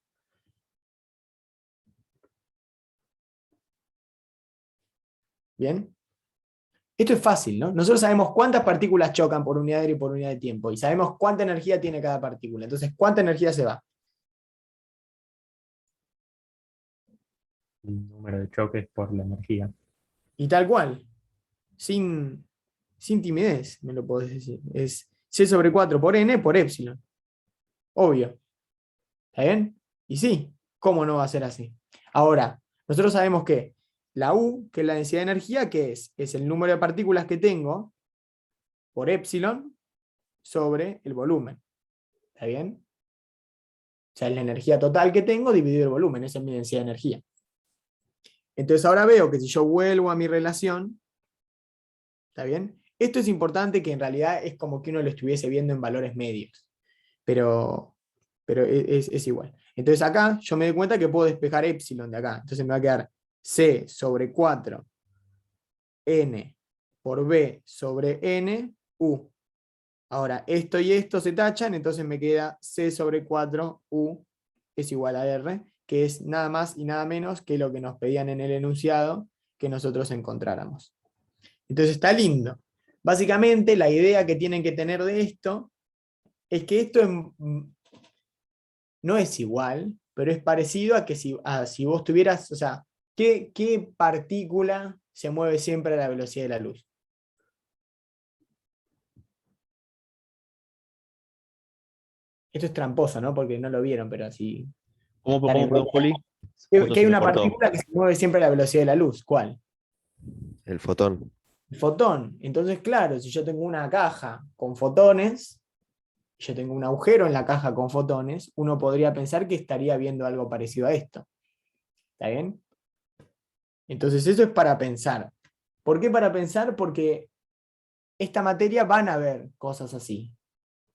A: ¿Bien? Esto es fácil, ¿no? Nosotros sabemos cuántas partículas chocan por unidad de área y por unidad de tiempo. Y sabemos cuánta energía tiene cada partícula. Entonces, ¿cuánta energía se va?
G: El número de choques por la energía.
A: Y tal cual. Sin timidez, me lo podés decir. Es C sobre 4 por N por epsilon. Obvio. ¿Está bien? Y sí, ¿cómo no va a ser así? Ahora, nosotros sabemos que la U, que es la densidad de energía, ¿qué es? Es el número de partículas que tengo por epsilon sobre el volumen. ¿Está bien? O sea, es la energía total que tengo dividido el volumen. Esa es mi densidad de energía. Entonces ahora veo que si yo vuelvo a mi relación, ¿está bien? Esto es importante, que en realidad es como que uno lo estuviese viendo en valores medios. Pero es igual. Entonces acá yo me doy cuenta que puedo despejar epsilon de acá. Entonces me va a quedar C sobre 4 N por B sobre N U. Ahora, esto y esto se tachan, entonces me queda C sobre 4 U es igual a R, que es nada más y nada menos que lo que nos pedían en el enunciado que nosotros encontráramos. Entonces está lindo. Básicamente la idea que tienen que tener de esto es que esto no es igual, pero es parecido a que si vos tuvieras, o sea, ¿qué partícula se mueve siempre a la velocidad de la luz? Esto es tramposo, ¿no? Porque no lo vieron, pero así.
F: ¿Cómo,
A: Dale,
F: perdón, Juli?
A: Que
F: Justo
A: hay
F: se me
A: una
F: cortó.
A: partícula que se mueve siempre a la velocidad de la luz. ¿Cuál?
H: El fotón.
A: El fotón. Entonces, claro, si yo tengo una caja con fotones, yo tengo un agujero en la caja con fotones, uno podría pensar que estaría viendo algo parecido a esto. ¿Está bien? Entonces eso es para pensar. ¿Por qué para pensar? Porque esta materia van a ver cosas así.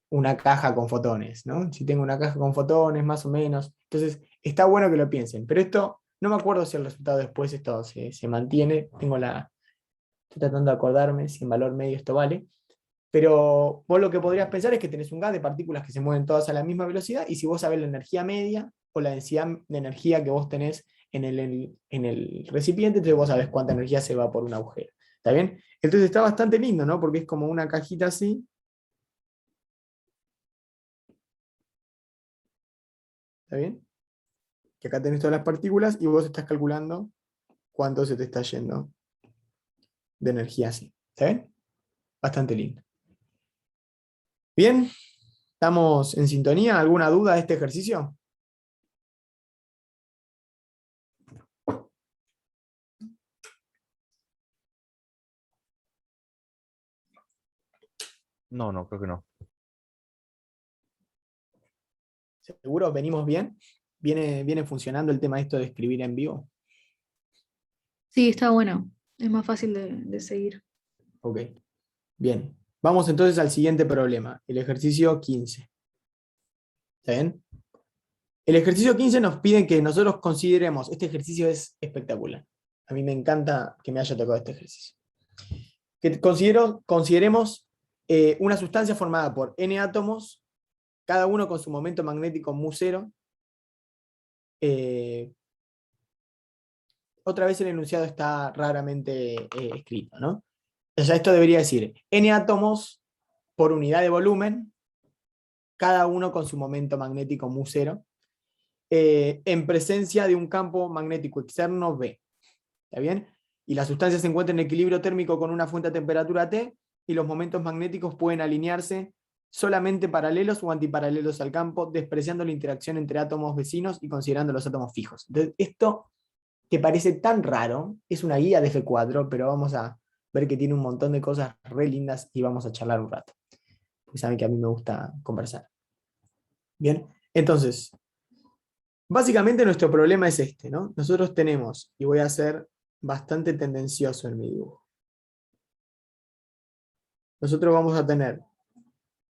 A: Una caja con fotones, ¿no? Si tengo una caja con fotones, más o menos. Entonces, está bueno que lo piensen. Pero esto, no me acuerdo si el resultado después esto se mantiene. Estoy tratando de acordarme si en valor medio esto vale. Pero vos lo que podrías pensar es que tenés un gas de partículas que se mueven todas a la misma velocidad, y si vos sabés la energía media o la densidad de energía que vos tenés en el recipiente, entonces vos sabés cuánta energía se va por un agujero. ¿Está bien? Entonces está bastante lindo, ¿no? Porque es como una cajita así. ¿Está bien? Que acá tenés todas las partículas y vos estás calculando cuánto se te está yendo de energía así. ¿Está bien? Bastante lindo. Bien, ¿estamos en sintonía? ¿Alguna duda de este ejercicio?
F: No, no, creo que no.
A: ¿Seguro? ¿Venimos bien? ¿Viene funcionando el tema esto de escribir en vivo?
C: Sí, está bueno. Es más fácil de seguir.
A: Ok, bien. Vamos entonces al siguiente problema, el ejercicio 15. ¿Está bien? El ejercicio 15 nos pide que nosotros consideremos, este ejercicio es espectacular. A mí me encanta que me haya tocado este ejercicio. Que consideremos una sustancia formada por n átomos, cada uno con su momento magnético mu0. Otra vez el enunciado está raramente escrito, ¿no? O sea, esto debería decir n átomos por unidad de volumen, cada uno con su momento magnético mu0, en presencia de un campo magnético externo B. ¿Está bien? Y la sustancia se encuentra en equilibrio térmico con una fuente a temperatura T, y los momentos magnéticos pueden alinearse solamente paralelos o antiparalelos al campo, despreciando la interacción entre átomos vecinos y considerando los átomos fijos. Entonces, esto que parece tan raro, es una guía de F4, pero vamos a ver que tiene un montón de cosas re lindas y vamos a charlar un rato. Porque saben que a mí me gusta conversar. Bien, entonces, básicamente nuestro problema es este, ¿no? Nosotros tenemos, y voy a ser bastante tendencioso en mi dibujo. Nosotros vamos a tener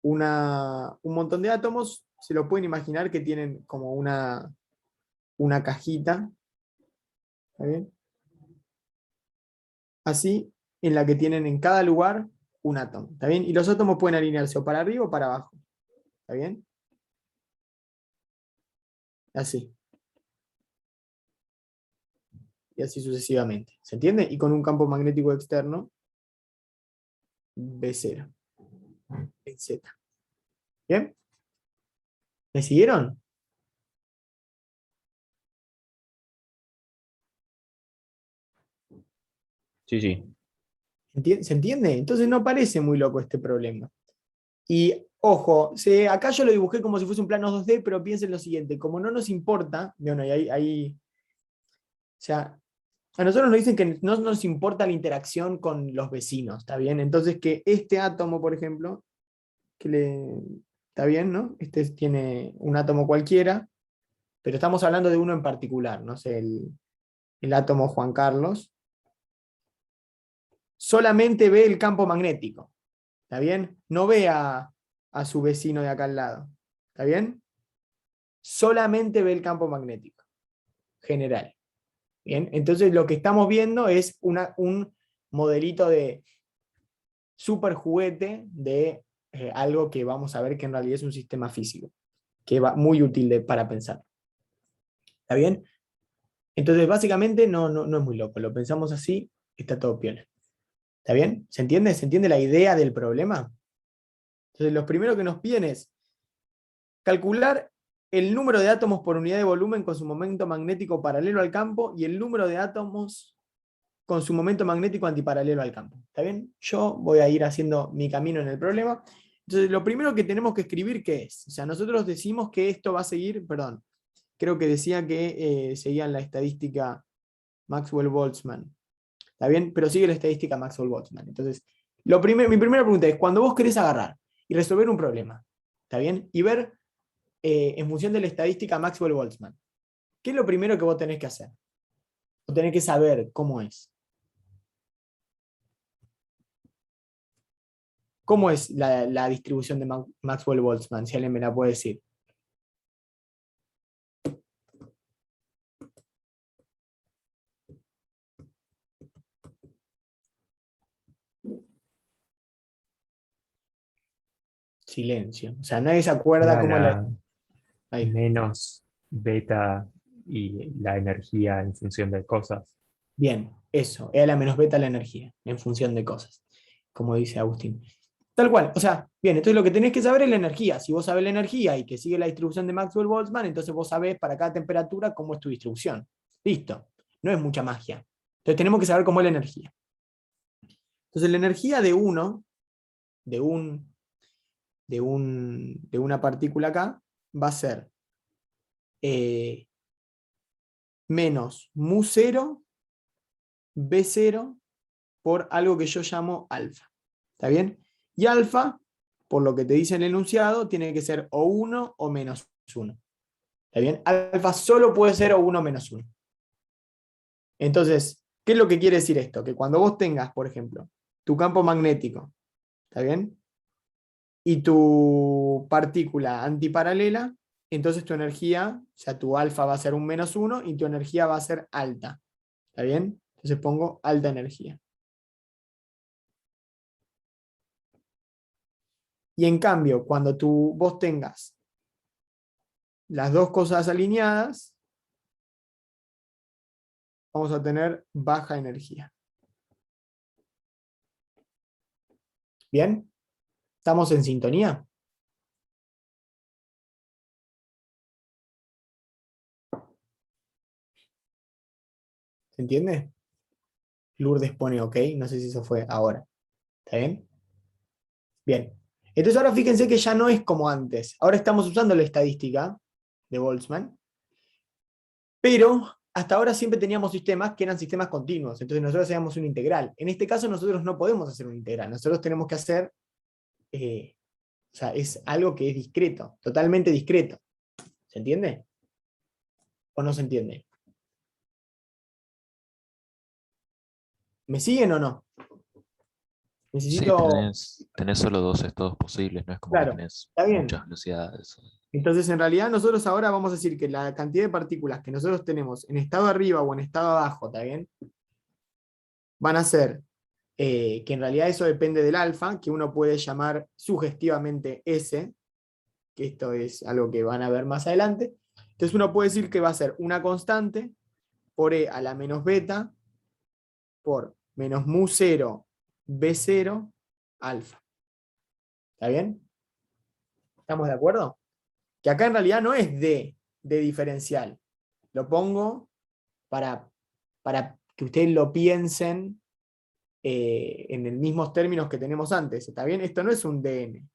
A: un montón de átomos, se lo pueden imaginar que tienen como una cajita, ¿está bien? Así, en la que tienen en cada lugar un átomo, ¿está bien? Y los átomos pueden alinearse o para arriba o para abajo, ¿está bien? Así. Y así sucesivamente, ¿se entiende? Y con un campo magnético externo, B0, en Z. ¿Bien? ¿Me siguieron?
F: Sí, sí.
A: ¿Se entiende? Entonces no parece muy loco este problema. Y ojo, acá yo lo dibujé como si fuese un plano 2D, pero piensen lo siguiente, como no nos importa, bueno, y o sea, a nosotros nos dicen que no nos importa la interacción con los vecinos, ¿está bien? Entonces que este átomo, por ejemplo, está bien, ¿no? Este tiene un átomo cualquiera, pero estamos hablando de uno en particular, no sé, el átomo Juan Carlos, solamente ve el campo magnético, ¿está bien? No ve a su vecino de acá al lado, ¿está bien? Solamente ve el campo magnético general. Bien, entonces lo que estamos viendo es un modelito de super juguete de algo que vamos a ver que en realidad es un sistema físico, que va muy útil para pensar. ¿Está bien? Entonces básicamente no es muy loco, lo pensamos así, está todo piola. ¿Está bien? ¿Se entiende? ¿Se entiende la idea del problema? Entonces lo primero que nos piden es calcular el número de átomos por unidad de volumen con su momento magnético paralelo al campo y el número de átomos con su momento magnético antiparalelo al campo. ¿Está bien? Yo voy a ir haciendo mi camino en el problema. Entonces, lo primero que tenemos que escribir, ¿qué es? O sea, nosotros decimos que esto va a seguir, perdón, creo que decía que seguían la estadística Maxwell-Boltzmann. ¿Está bien? Pero sigue la estadística Maxwell-Boltzmann. Entonces, mi primera pregunta es, cuando vos querés agarrar y resolver un problema, ¿está bien? Y ver en función de la estadística Maxwell-Boltzmann, ¿qué es lo primero que vos tenés que hacer? O tenés que saber cómo es. ¿Cómo es la distribución de Maxwell-Boltzmann? Si alguien me la puede decir. Silencio. O sea, nadie se acuerda cómo la...
G: Gana
A: Ahí.
G: menos beta y la energía en función de cosas.
A: Bien, eso, E a la menos beta la energía, en función de cosas, como dice Agustín. Tal cual, o sea, bien, entonces lo que tenés que saber es la energía. Si vos sabés la energía y que sigue la distribución de Maxwell-Boltzmann, entonces vos sabés para cada temperatura cómo es tu distribución. Listo, no es mucha magia. Entonces tenemos que saber cómo es la energía. Entonces la energía de una partícula acá, va a ser menos mu0 B0 por algo que yo llamo alfa. ¿Está bien? Y alfa, por lo que te dice el enunciado, tiene que ser o 1 o menos 1. ¿Está bien? Alfa solo puede ser o 1 o menos 1. Entonces, ¿qué es lo que quiere decir esto? Que cuando vos tengas, por ejemplo, tu campo magnético, ¿está bien? Y tu partícula antiparalela, entonces tu energía, o sea, tu alfa va a ser un menos 1 y tu energía va a ser alta. ¿Está bien? Entonces pongo alta energía. Y en cambio, cuando vos tengas las dos cosas alineadas, vamos a tener baja energía. ¿Bien? ¿Estamos en sintonía? ¿Se entiende? Lourdes pone OK, no sé si eso fue ahora. ¿Está bien? Bien. Entonces ahora fíjense que ya no es como antes. Ahora estamos usando la estadística de Boltzmann, pero hasta ahora siempre teníamos sistemas que eran sistemas continuos. Entonces nosotros hacíamos una integral. En este caso nosotros no podemos hacer una integral. Nosotros tenemos que hacer... o sea, es algo que es discreto, totalmente discreto. ¿Se entiende? ¿O no se entiende? ¿Me siguen o no?
B: Sí,
A: Necesito...
B: tenés solo dos estados posibles, no es como
A: Claro,
B: que tenés
A: está bien.
B: muchas velocidades.
A: Entonces, en realidad, nosotros ahora vamos a decir que la cantidad de partículas que nosotros tenemos en estado arriba o en estado abajo, ¿está bien? Van a ser, que en realidad eso depende del alfa, que uno puede llamar sugestivamente S, que esto es algo que van a ver más adelante. Entonces uno puede decir que va a ser una constante por E a la menos beta por menos mu0 B0 alfa. ¿Está bien? ¿Estamos de acuerdo? Que acá en realidad no es de diferencial. Lo pongo para que ustedes lo piensen en los mismos términos que tenemos antes. ¿Está bien? Esto no es un dn.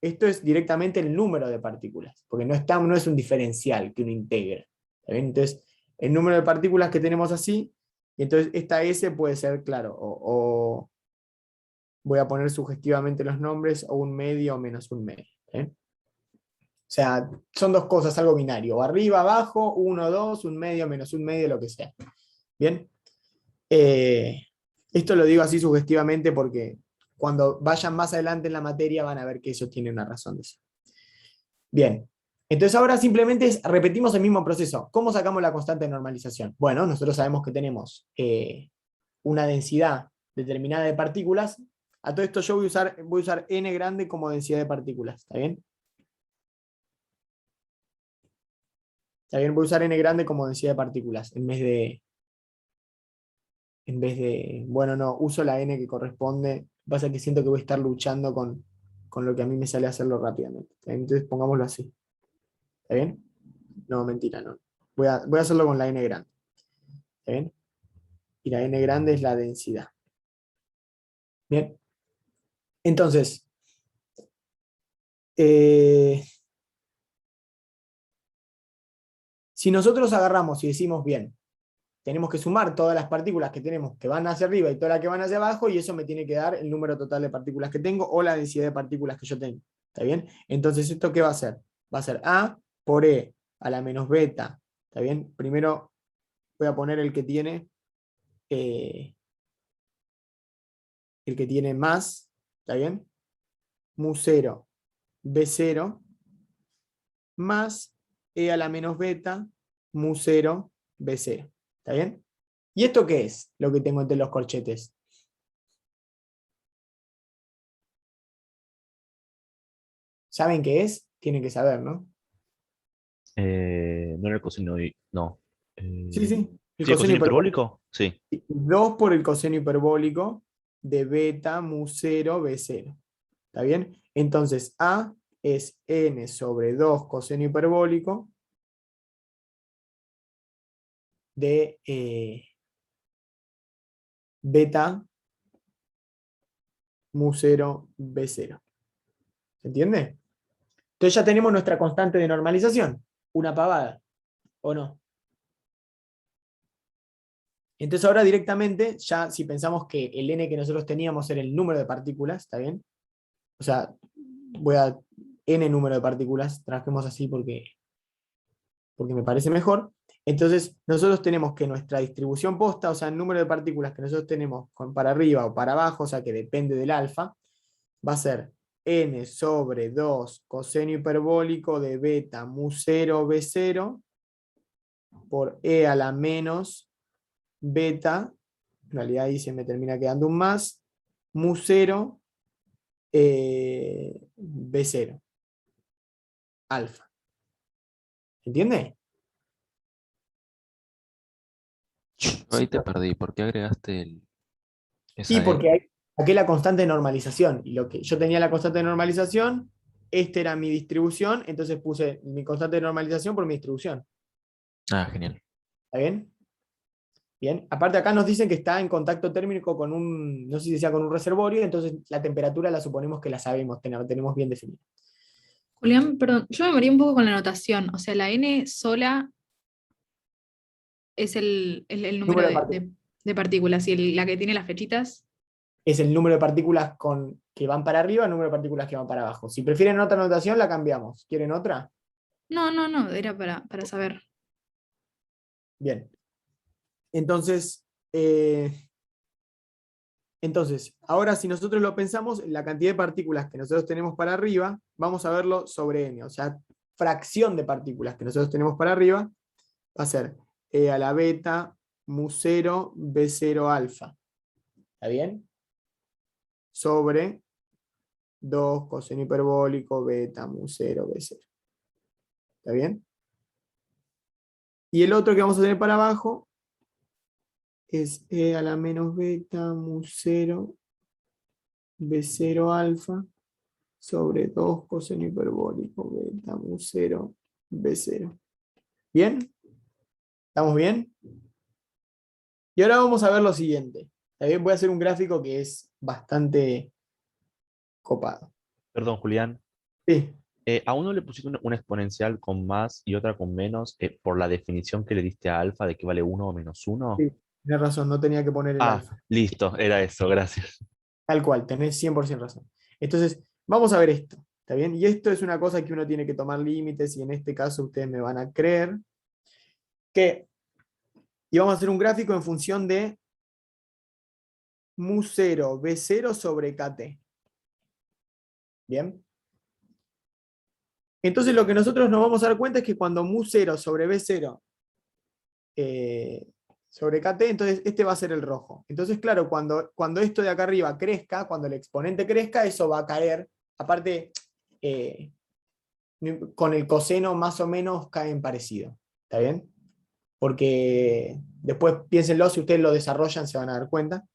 A: Esto es directamente el número de partículas, porque no es un diferencial que uno integra. ¿Está bien? Entonces, el número de partículas que tenemos así, y entonces esta S puede ser, claro, o voy a poner sugestivamente los nombres, o un medio o menos un medio. O sea, son dos cosas, algo binario, o arriba, abajo, 1, 2, un medio, menos un medio, lo que sea. ¿Bien? Esto lo digo así sugestivamente porque cuando vayan más adelante en la materia van a ver que eso tiene una razón de ser. Bien, entonces ahora simplemente repetimos el mismo proceso. ¿Cómo sacamos la constante de normalización? Bueno, nosotros sabemos que tenemos una densidad determinada de partículas. A todo esto yo voy a usar n grande como densidad de partículas, ¿está bien? Está bien, voy a usar n grande como densidad de partículas en vez de, bueno, no, uso la n que corresponde. Pasa que siento que voy a estar luchando con lo que a mí me sale hacerlo rápidamente. Entonces pongámoslo así. ¿Está bien? No, mentira, no. Voy a hacerlo con la n grande. ¿Está bien? Y la n grande es la densidad. Bien. Entonces, si nosotros agarramos y decimos, bien, tenemos que sumar todas las partículas que tenemos que van hacia arriba y todas las que van hacia abajo, y eso me tiene que dar el número total de partículas que tengo o la densidad de partículas que yo tengo. ¿Está bien? Entonces, ¿esto qué va a ser? Va a ser A por E a la menos beta. ¿Está bien? Primero voy a poner el que tiene más. ¿Está bien? Mu0 B0 más E a la menos beta mu0 B0. ¿Está bien? ¿Y esto qué es lo que tengo entre los corchetes? ¿Saben qué es? Tienen que saber, ¿no?
F: No era el coseno, no.
A: Sí, sí. El
F: ¿Sí, el
A: coseno
F: coseno
A: hiperbólico.
F: hiperbólico? Sí.
A: 2 por el coseno hiperbólico de beta mu 0 B0. ¿Está bien? Entonces, A es n sobre 2 coseno hiperbólico de beta mu 0 B0. ¿Se entiende? Entonces ya tenemos nuestra constante de normalización. Una pavada, ¿o no? Entonces ahora directamente, ya si pensamos que el n que nosotros teníamos era el número de partículas, ¿está bien? O sea, voy a n número de partículas, trabajemos así porque me parece mejor. Entonces nosotros tenemos que nuestra distribución posta, o sea, el número de partículas que nosotros tenemos para arriba o para abajo, o sea, que depende del alfa, va a ser n sobre 2 coseno hiperbólico de beta mu 0 B0 por e a la menos beta, en realidad ahí se me termina quedando un más, mu 0 B0, alfa. ¿Entiende?
B: Yo ahí te perdí. ¿Por qué agregaste
A: Sí,
B: esa
A: porque
B: N?
A: hay aquí la constante de normalización. Y lo que yo tenía la constante de normalización, esta era mi distribución, entonces puse mi constante de normalización por mi distribución.
B: Ah, genial.
A: ¿Está bien? Bien. Aparte acá nos dicen que está en contacto térmico con un, no sé si decía con un reservorio, entonces la temperatura la suponemos que la sabemos, tenemos bien definida.
C: Julián, perdón, yo me mareé un poco con la notación. O sea, la N sola es el número
A: Número de partículas.
C: de partículas y la que tiene las flechitas.
A: Es el número de partículas que van para arriba, el número de partículas que van para abajo. Si prefieren otra notación, la cambiamos. ¿Quieren otra?
C: No, no, no, era para saber.
A: Bien. Entonces, ahora si nosotros lo pensamos, la cantidad de partículas que nosotros tenemos para arriba, vamos a verlo sobre n, o sea, fracción de partículas que nosotros tenemos para arriba, va a ser e a la beta mu 0 B0 alfa. ¿Está bien? Sobre 2 coseno hiperbólico beta mu 0 B0. ¿Está bien? Y el otro que vamos a tener para abajo es e a la menos beta mu 0 B0 alfa sobre 2 coseno hiperbólico beta mu 0 B0. ¿Bien? ¿Estamos bien? Y ahora vamos a ver lo siguiente. ¿Está bien? Voy a hacer un gráfico que es bastante copado.
F: Perdón, Julián.
A: Sí,
F: A uno le pusiste una exponencial con más y otra con menos por la definición que le diste a alfa de que vale 1 o menos 1.
A: sí, tienes razón, no tenía que poner el
F: Ah,
A: alfa.
F: listo, era eso, gracias.
A: Tal cual, tenés 100% razón. Entonces, vamos a ver esto. ¿Está bien? Y esto es una cosa que uno tiene que tomar límites y en este caso ustedes me van a creer que íbamos a hacer un gráfico en función de mu 0 B0 sobre KT. ¿Bien? Entonces lo que nosotros nos vamos a dar cuenta es que cuando mu 0 sobre B0 sobre KT, entonces este va a ser el rojo. Entonces, claro, cuando esto de acá arriba crezca, cuando el exponente crezca, eso va a caer. Aparte, con el coseno más o menos caen parecido. ¿Está bien? Porque después piénsenlo, si ustedes lo desarrollan se van a dar cuenta.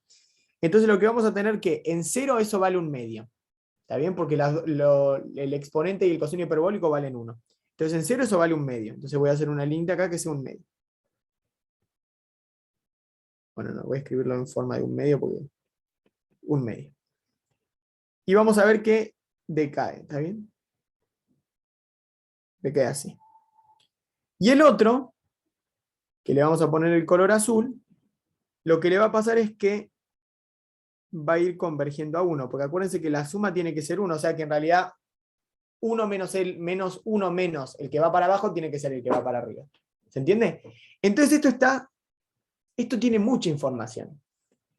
A: Entonces lo que vamos a tener que en 0 eso vale 1/2. ¿Está bien? Porque el exponente y el coseno hiperbólico valen 1. Entonces en 0 eso vale 1/2. Entonces voy a hacer una línea acá que sea 1/2. Bueno, no, voy a escribirlo en forma de 1/2 porque 1/2. Y vamos a ver que decae, ¿está bien? Decae así. Y el otro, que le vamos a poner el color azul, lo que le va a pasar es que va a ir convergiendo a 1, porque acuérdense que la suma tiene que ser 1, o sea que en realidad 1 menos el menos 1 menos el que va para abajo tiene que ser el que va para arriba. ¿Se entiende? Entonces esto tiene mucha información.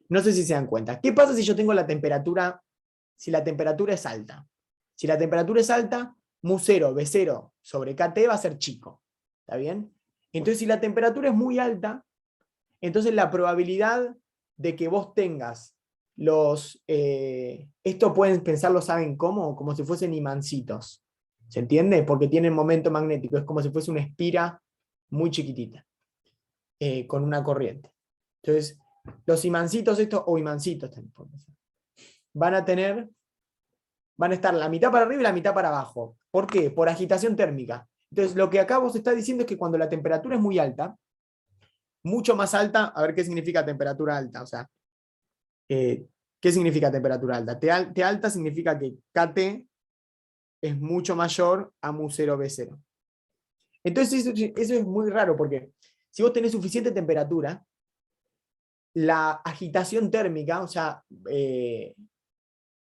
A: No sé si se dan cuenta. ¿Qué pasa si yo tengo la temperatura, si la temperatura es alta? Si la temperatura es alta, mu 0, B0 sobre KT va a ser chico. ¿Está bien? Entonces si la temperatura es muy alta, entonces la probabilidad de que vos tengas esto pueden pensarlo, ¿saben cómo? Como si fuesen imancitos. ¿Se entiende? Porque tienen momento magnético, es como si fuese una espira muy chiquitita, con una corriente. Entonces, los imancitos estos, o imancitos también, van a estar la mitad para arriba y la mitad para abajo. ¿Por qué? Por agitación térmica. Entonces, lo que acá vos está diciendo es que cuando la temperatura es muy alta, mucho más alta, a ver qué significa temperatura alta, o sea, ¿qué significa temperatura alta? T alta significa que KT es mucho mayor a mu0 B0. Entonces eso es muy raro, porque si vos tenés suficiente temperatura, la agitación térmica, o sea,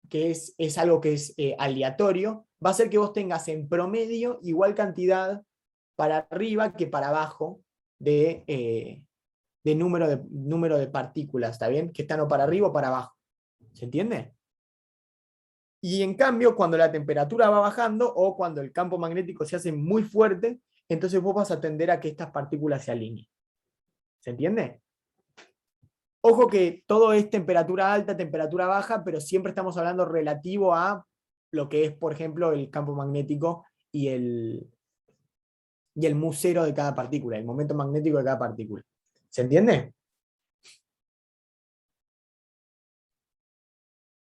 A: que es algo que es aleatorio, va a hacer que vos tengas en promedio igual cantidad para arriba que para abajo de número de partículas, ¿está bien? Que están o para arriba o para abajo. ¿Se entiende? Y en cambio, cuando la temperatura va bajando o cuando el campo magnético se hace muy fuerte, entonces vos vas a tender a que estas partículas se alineen. ¿Se entiende? Ojo que todo es temperatura alta, temperatura baja, pero siempre estamos hablando relativo a lo que es, por ejemplo, el campo magnético y el mu0 de cada partícula, el momento magnético de cada partícula. ¿Se entiende?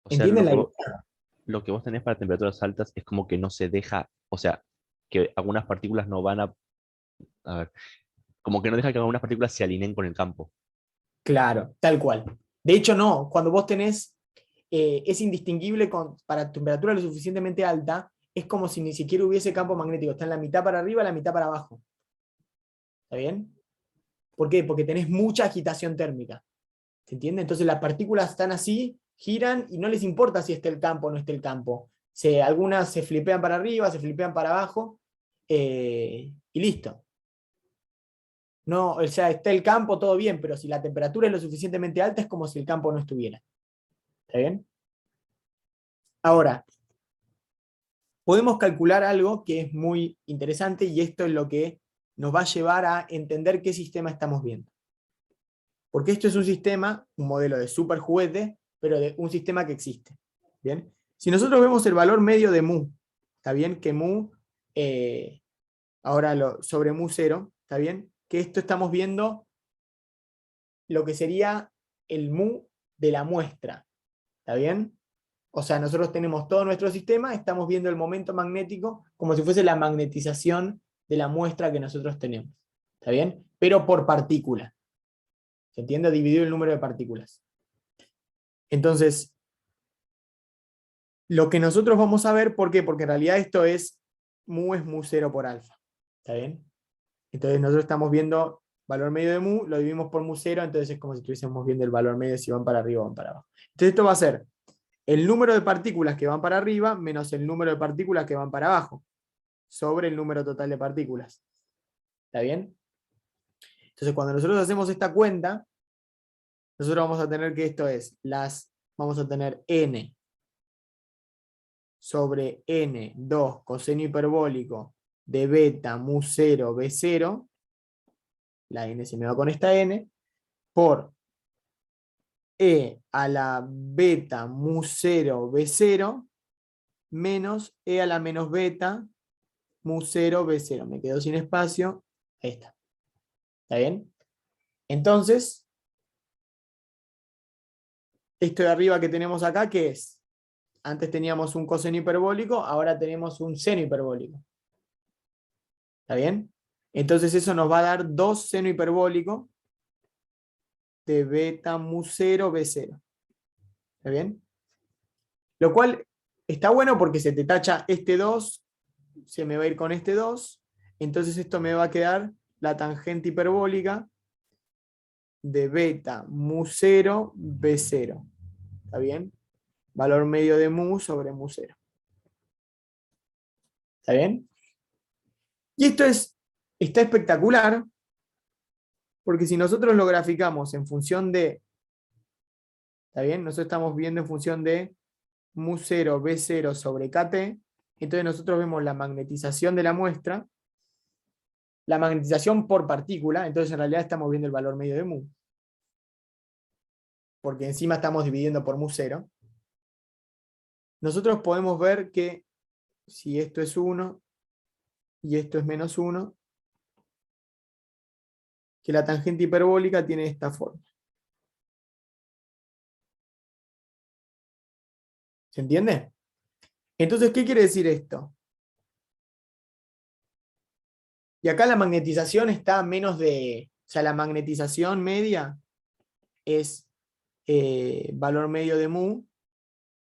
F: O sea,
A: ¿Entienden la idea?
F: lo que vos tenés para temperaturas altas es como que no se deja, o sea, que algunas partículas no van a ver, como que no deja que algunas partículas se alineen con el campo.
A: Claro, tal cual. De hecho, no, cuando vos tenés, es indistinguible para temperatura lo suficientemente alta, es como si ni siquiera hubiese campo magnético, está en la mitad para arriba, la mitad para abajo. ¿Está bien? ¿Por qué? Porque tenés mucha agitación térmica. ¿Se entiende? Entonces las partículas están así, giran y no les importa si está el campo o no está el campo. Algunas se flipean para arriba, se flipean para abajo, y listo. No, o sea, está el campo, todo bien, pero si la temperatura es lo suficientemente alta, es como si el campo no estuviera. ¿Está bien? Ahora, podemos calcular algo que es muy interesante y esto es lo que nos va a llevar a entender qué sistema estamos viendo. Porque esto es un sistema, un modelo de super juguete, pero de un sistema que existe. ¿Bien? Si nosotros vemos el valor medio de mu, ¿está bien? Que mu, ahora sobre mu0, ¿está bien? Que esto estamos viendo lo que sería el mu de la muestra. ¿Está bien? O sea, nosotros tenemos todo nuestro sistema, estamos viendo el momento magnético como si fuese la magnetización de la muestra que nosotros tenemos. ¿Está bien? Pero por partícula. ¿Se entiende? Dividir el número de partículas. Entonces, lo que nosotros vamos a ver, ¿por qué? Porque en realidad esto es mu0 por alfa. ¿Está bien? Entonces nosotros estamos viendo valor medio de mu, lo dividimos por mu0, entonces es como si estuviésemos viendo el valor medio si van para arriba o van para abajo. Entonces esto va a ser el número de partículas que van para arriba menos el número de partículas que van para abajo, sobre el número total de partículas. ¿Está bien? Entonces cuando nosotros hacemos esta cuenta, nosotros vamos a tener que esto es, vamos a tener n sobre n2 coseno hiperbólico de beta mu0 b0, la n se me va con esta n, por e a la beta mu0 b0 menos e a la menos beta mu0 b0. Me quedo sin espacio. Ahí está. ¿Está bien? Entonces, esto de arriba que tenemos acá, ¿qué es? Antes teníamos un coseno hiperbólico, ahora tenemos un seno hiperbólico. ¿Está bien? Entonces eso nos va a dar 2 seno hiperbólico de beta mu0 b0. ¿Está bien? Lo cual está bueno porque se te tacha este 2, se me va a ir con este 2, entonces esto me va a quedar la tangente hiperbólica de beta mu0 b0. ¿Está bien? Valor medio de mu sobre mu0. ¿Está bien? Y esto está espectacular, porque si nosotros lo graficamos en función de, ¿está bien? Nosotros estamos viendo en función de mu0 b0 sobre kt, entonces nosotros vemos la magnetización de la muestra, la magnetización por partícula, entonces en realidad estamos viendo el valor medio de mu, porque encima estamos dividiendo por mu0. Nosotros podemos ver que si esto es 1 y esto es menos 1, que la tangente hiperbólica tiene esta forma. ¿Se entiende? Entonces, ¿qué quiere decir esto? Y acá la magnetización está a menos de, o sea, la magnetización media es valor medio de mu,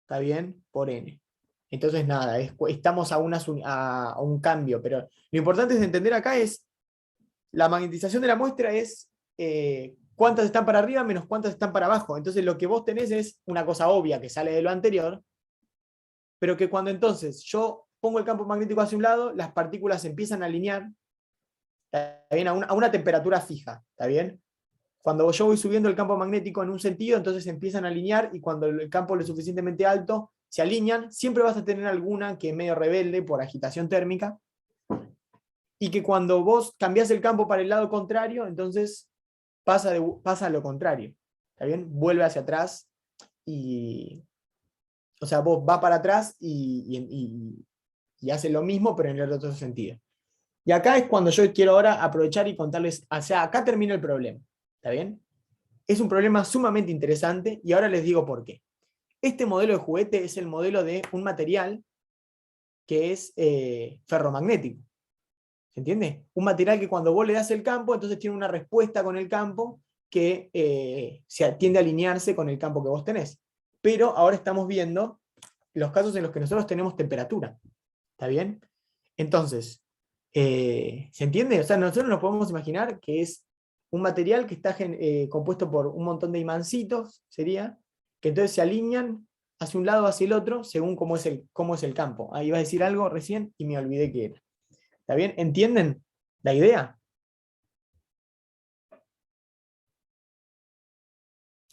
A: ¿está bien? Por n. Entonces, nada, estamos a un cambio, pero lo importante de entender acá es, la magnetización de la muestra es cuántas están para arriba menos cuántas están para abajo. Entonces, lo que vos tenés es una cosa obvia que sale de lo anterior, pero que cuando entonces yo pongo el campo magnético hacia un lado, las partículas se empiezan a alinear, ¿está bien? A una temperatura fija, ¿está bien? Cuando yo voy subiendo el campo magnético en un sentido, entonces se empiezan a alinear, y cuando el campo es lo suficientemente alto, se alinean. Siempre vas a tener alguna que es medio rebelde por agitación térmica, y que cuando vos cambiás el campo para el lado contrario, entonces pasa a lo contrario, ¿está bien? Vuelve hacia atrás, o sea, vos va para atrás y hace lo mismo, pero en el otro sentido. Y acá es cuando yo quiero ahora aprovechar y contarles, o sea, acá termina el problema, ¿está bien? Es un problema sumamente interesante, y ahora les digo por qué. Este modelo de juguete es el modelo de un material que es ferromagnético. ¿Se entiende? Un material que cuando vos le das el campo, entonces tiene una respuesta con el campo que tiende a alinearse con el campo que vos tenés. Pero ahora estamos viendo los casos en los que nosotros tenemos temperatura. ¿Está bien? Entonces, ¿se entiende? O sea, nosotros nos podemos imaginar que es un material que está compuesto por un montón de imancitos, sería, que entonces se alinean hacia un lado o hacia el otro según cómo es el campo. Ahí iba a decir algo recién y me olvidé qué era. ¿Está bien? ¿Entienden la idea?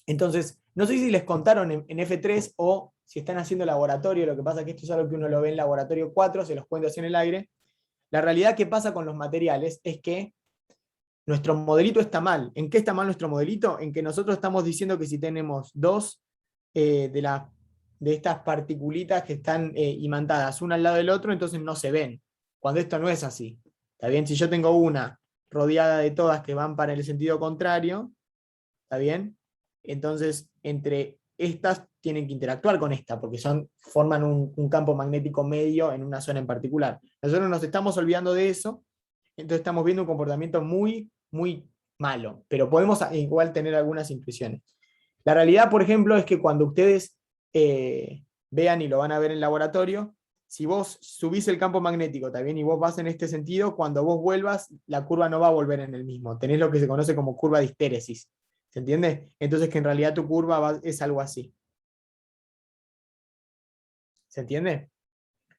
A: Entonces, no sé si les contaron en F3 o si están haciendo laboratorio. Lo que pasa es que esto es algo que uno lo ve en laboratorio 4, se los cuento así en el aire. La realidad que pasa con los materiales es que nuestro modelito está mal. ¿En qué está mal nuestro modelito? En que nosotros estamos diciendo que si tenemos dos de estas particulitas que están imantadas una al lado del otro, entonces no se ven. Cuando esto no es así. ¿Está bien? Si yo tengo una rodeada de todas que van para el sentido contrario, ¿está bien? Entonces, entre estas tienen que interactuar con esta, porque forman un campo magnético medio en una zona en particular. Nosotros nos estamos olvidando de eso, entonces estamos viendo un comportamiento muy, muy malo, pero podemos igual tener algunas intuiciones. La realidad, por ejemplo, es que cuando ustedes vean, y lo van a ver en laboratorio, si vos subís el campo magnético también y vos vas en este sentido, cuando vos vuelvas, la curva no va a volver en el mismo. Tenés lo que se conoce como curva de histéresis. ¿Se entiende? Entonces que en realidad tu curva es algo así. ¿Se entiende?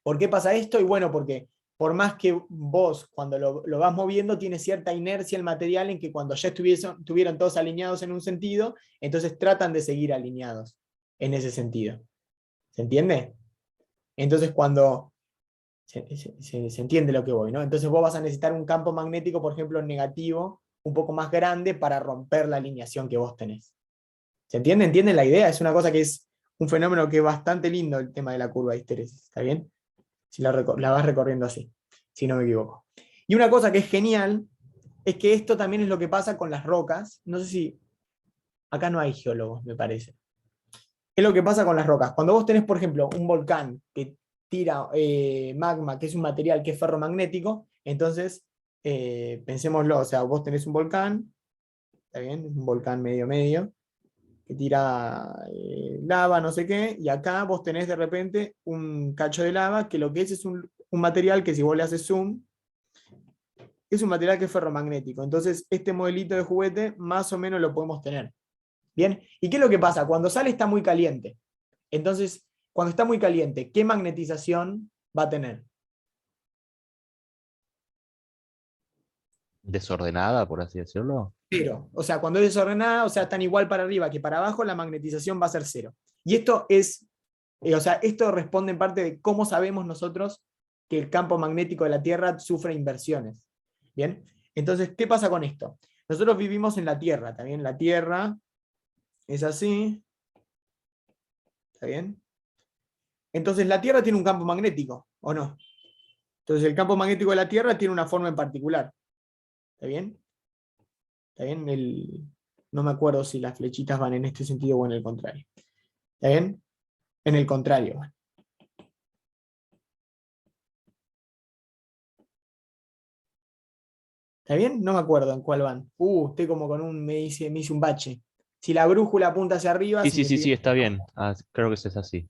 A: ¿Por qué pasa esto? Y bueno, porque por más que vos cuando lo vas moviendo tiene cierta inercia el material, en que cuando ya estuvieron todos alineados en un sentido, entonces tratan de seguir alineados en ese sentido. ¿Se entiende? Entonces cuando se entiende lo que voy, ¿no? Entonces vos vas a necesitar un campo magnético, por ejemplo, negativo, un poco más grande para romper la alineación que vos tenés. ¿Se entiende? ¿Entienden la idea? Es una cosa que es un fenómeno que es bastante lindo, el tema de la curva de histéresis. ¿Está bien? Si la vas recorriendo así, si no me equivoco. Y una cosa que es genial es que esto también es lo que pasa con las rocas. No sé si... Acá no hay geólogos, me parece. Es lo que pasa con las rocas. Cuando vos tenés, por ejemplo, un volcán que tira magma, que es un material que es ferromagnético, entonces, pensémoslo, o sea, vos tenés un volcán, ¿está bien? Un volcán medio, que tira lava, no sé qué, y acá vos tenés de repente un cacho de lava, que lo que es un material que si vos le haces zoom, es un material que es ferromagnético. Entonces, este modelito de juguete más o menos lo podemos tener. ¿Bien? ¿Y qué es lo que pasa? Cuando sale está muy caliente. Entonces, cuando está muy caliente, ¿qué magnetización va a tener?
F: Desordenada, por así decirlo.
A: Cero. O sea, cuando es desordenada, o sea, tan igual para arriba que para abajo, la magnetización va a ser cero. Y esto es, o sea, esto responde en parte de cómo sabemos nosotros que el campo magnético de la Tierra sufre inversiones. ¿Bien? Entonces, ¿qué pasa con esto? Nosotros vivimos en la Tierra, ¿también? La Tierra es así. ¿Está bien? Entonces la Tierra tiene un campo magnético, ¿o no? Entonces el campo magnético de la Tierra tiene una forma en particular. ¿Está bien? ¿Está bien? No me acuerdo si las flechitas van en este sentido o en el contrario. ¿Está bien? En el contrario. ¿Está bien? No me acuerdo en cuál van. Estoy como con me hice un bache. Si la brújula apunta hacia arriba...
F: Sí,
A: si
F: sí,
A: me
F: sí,
A: pide-
F: sí, está bien. Creo que es así.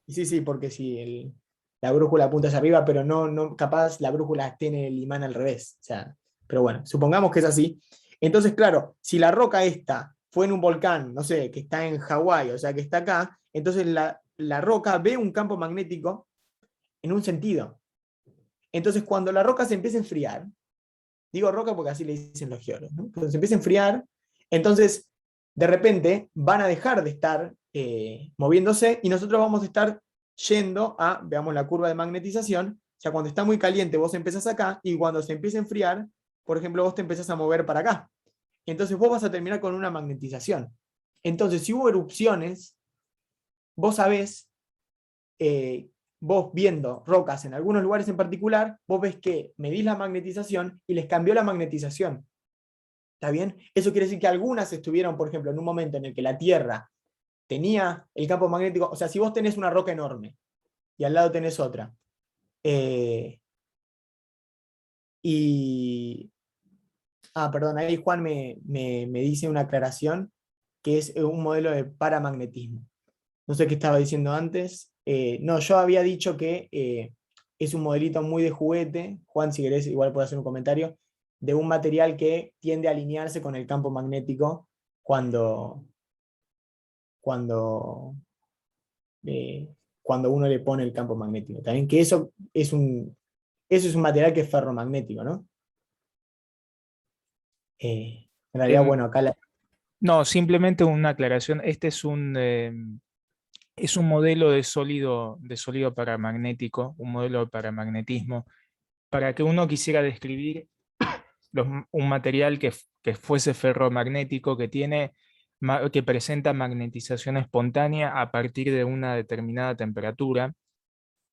A: Sí, porque si la brújula apunta hacia arriba, pero no, capaz la brújula tiene el imán al revés. O sea, pero bueno, supongamos que es así. Entonces, claro, si la roca esta fue en un volcán, no sé, que está en Hawái, o sea, que está acá, entonces la roca ve un campo magnético en un sentido. Entonces, cuando la roca se empieza a enfriar, digo roca porque así le dicen los geólogos, ¿no? Cuando se empieza a enfriar, entonces, de repente, van a dejar de estar moviéndose y nosotros vamos a estar yendo a, veamos la curva de magnetización, o sea, cuando está muy caliente vos empezás acá y cuando se empieza a enfriar, por ejemplo, vos te empezás a mover para acá. Entonces vos vas a terminar con una magnetización. Entonces, si hubo erupciones, vos sabés, vos viendo rocas en algunos lugares en particular, vos ves que medís la magnetización y les cambió la magnetización. ¿Está bien? Eso quiere decir que algunas estuvieron, por ejemplo, en un momento en el que la Tierra tenía el campo magnético, o sea, si vos tenés una roca enorme y al lado tenés otra, perdón, ahí Juan me dice una aclaración, que es un modelo de paramagnetismo. No sé qué estaba diciendo antes. No, yo había dicho que es un modelito muy de juguete. Juan, si querés, igual puede hacer un comentario, de un material que tiende a alinearse con el campo magnético cuando, cuando, cuando uno le pone el campo magnético. También que eso es un material que es ferromagnético, ¿no? En realidad,
I: Em,
A: bueno, acá
I: no, simplemente una aclaración. Este es un modelo de sólido paramagnético, un modelo de paramagnetismo. Para que uno quisiera describir un material que fuese ferromagnético, que presenta magnetización espontánea a partir de una determinada temperatura,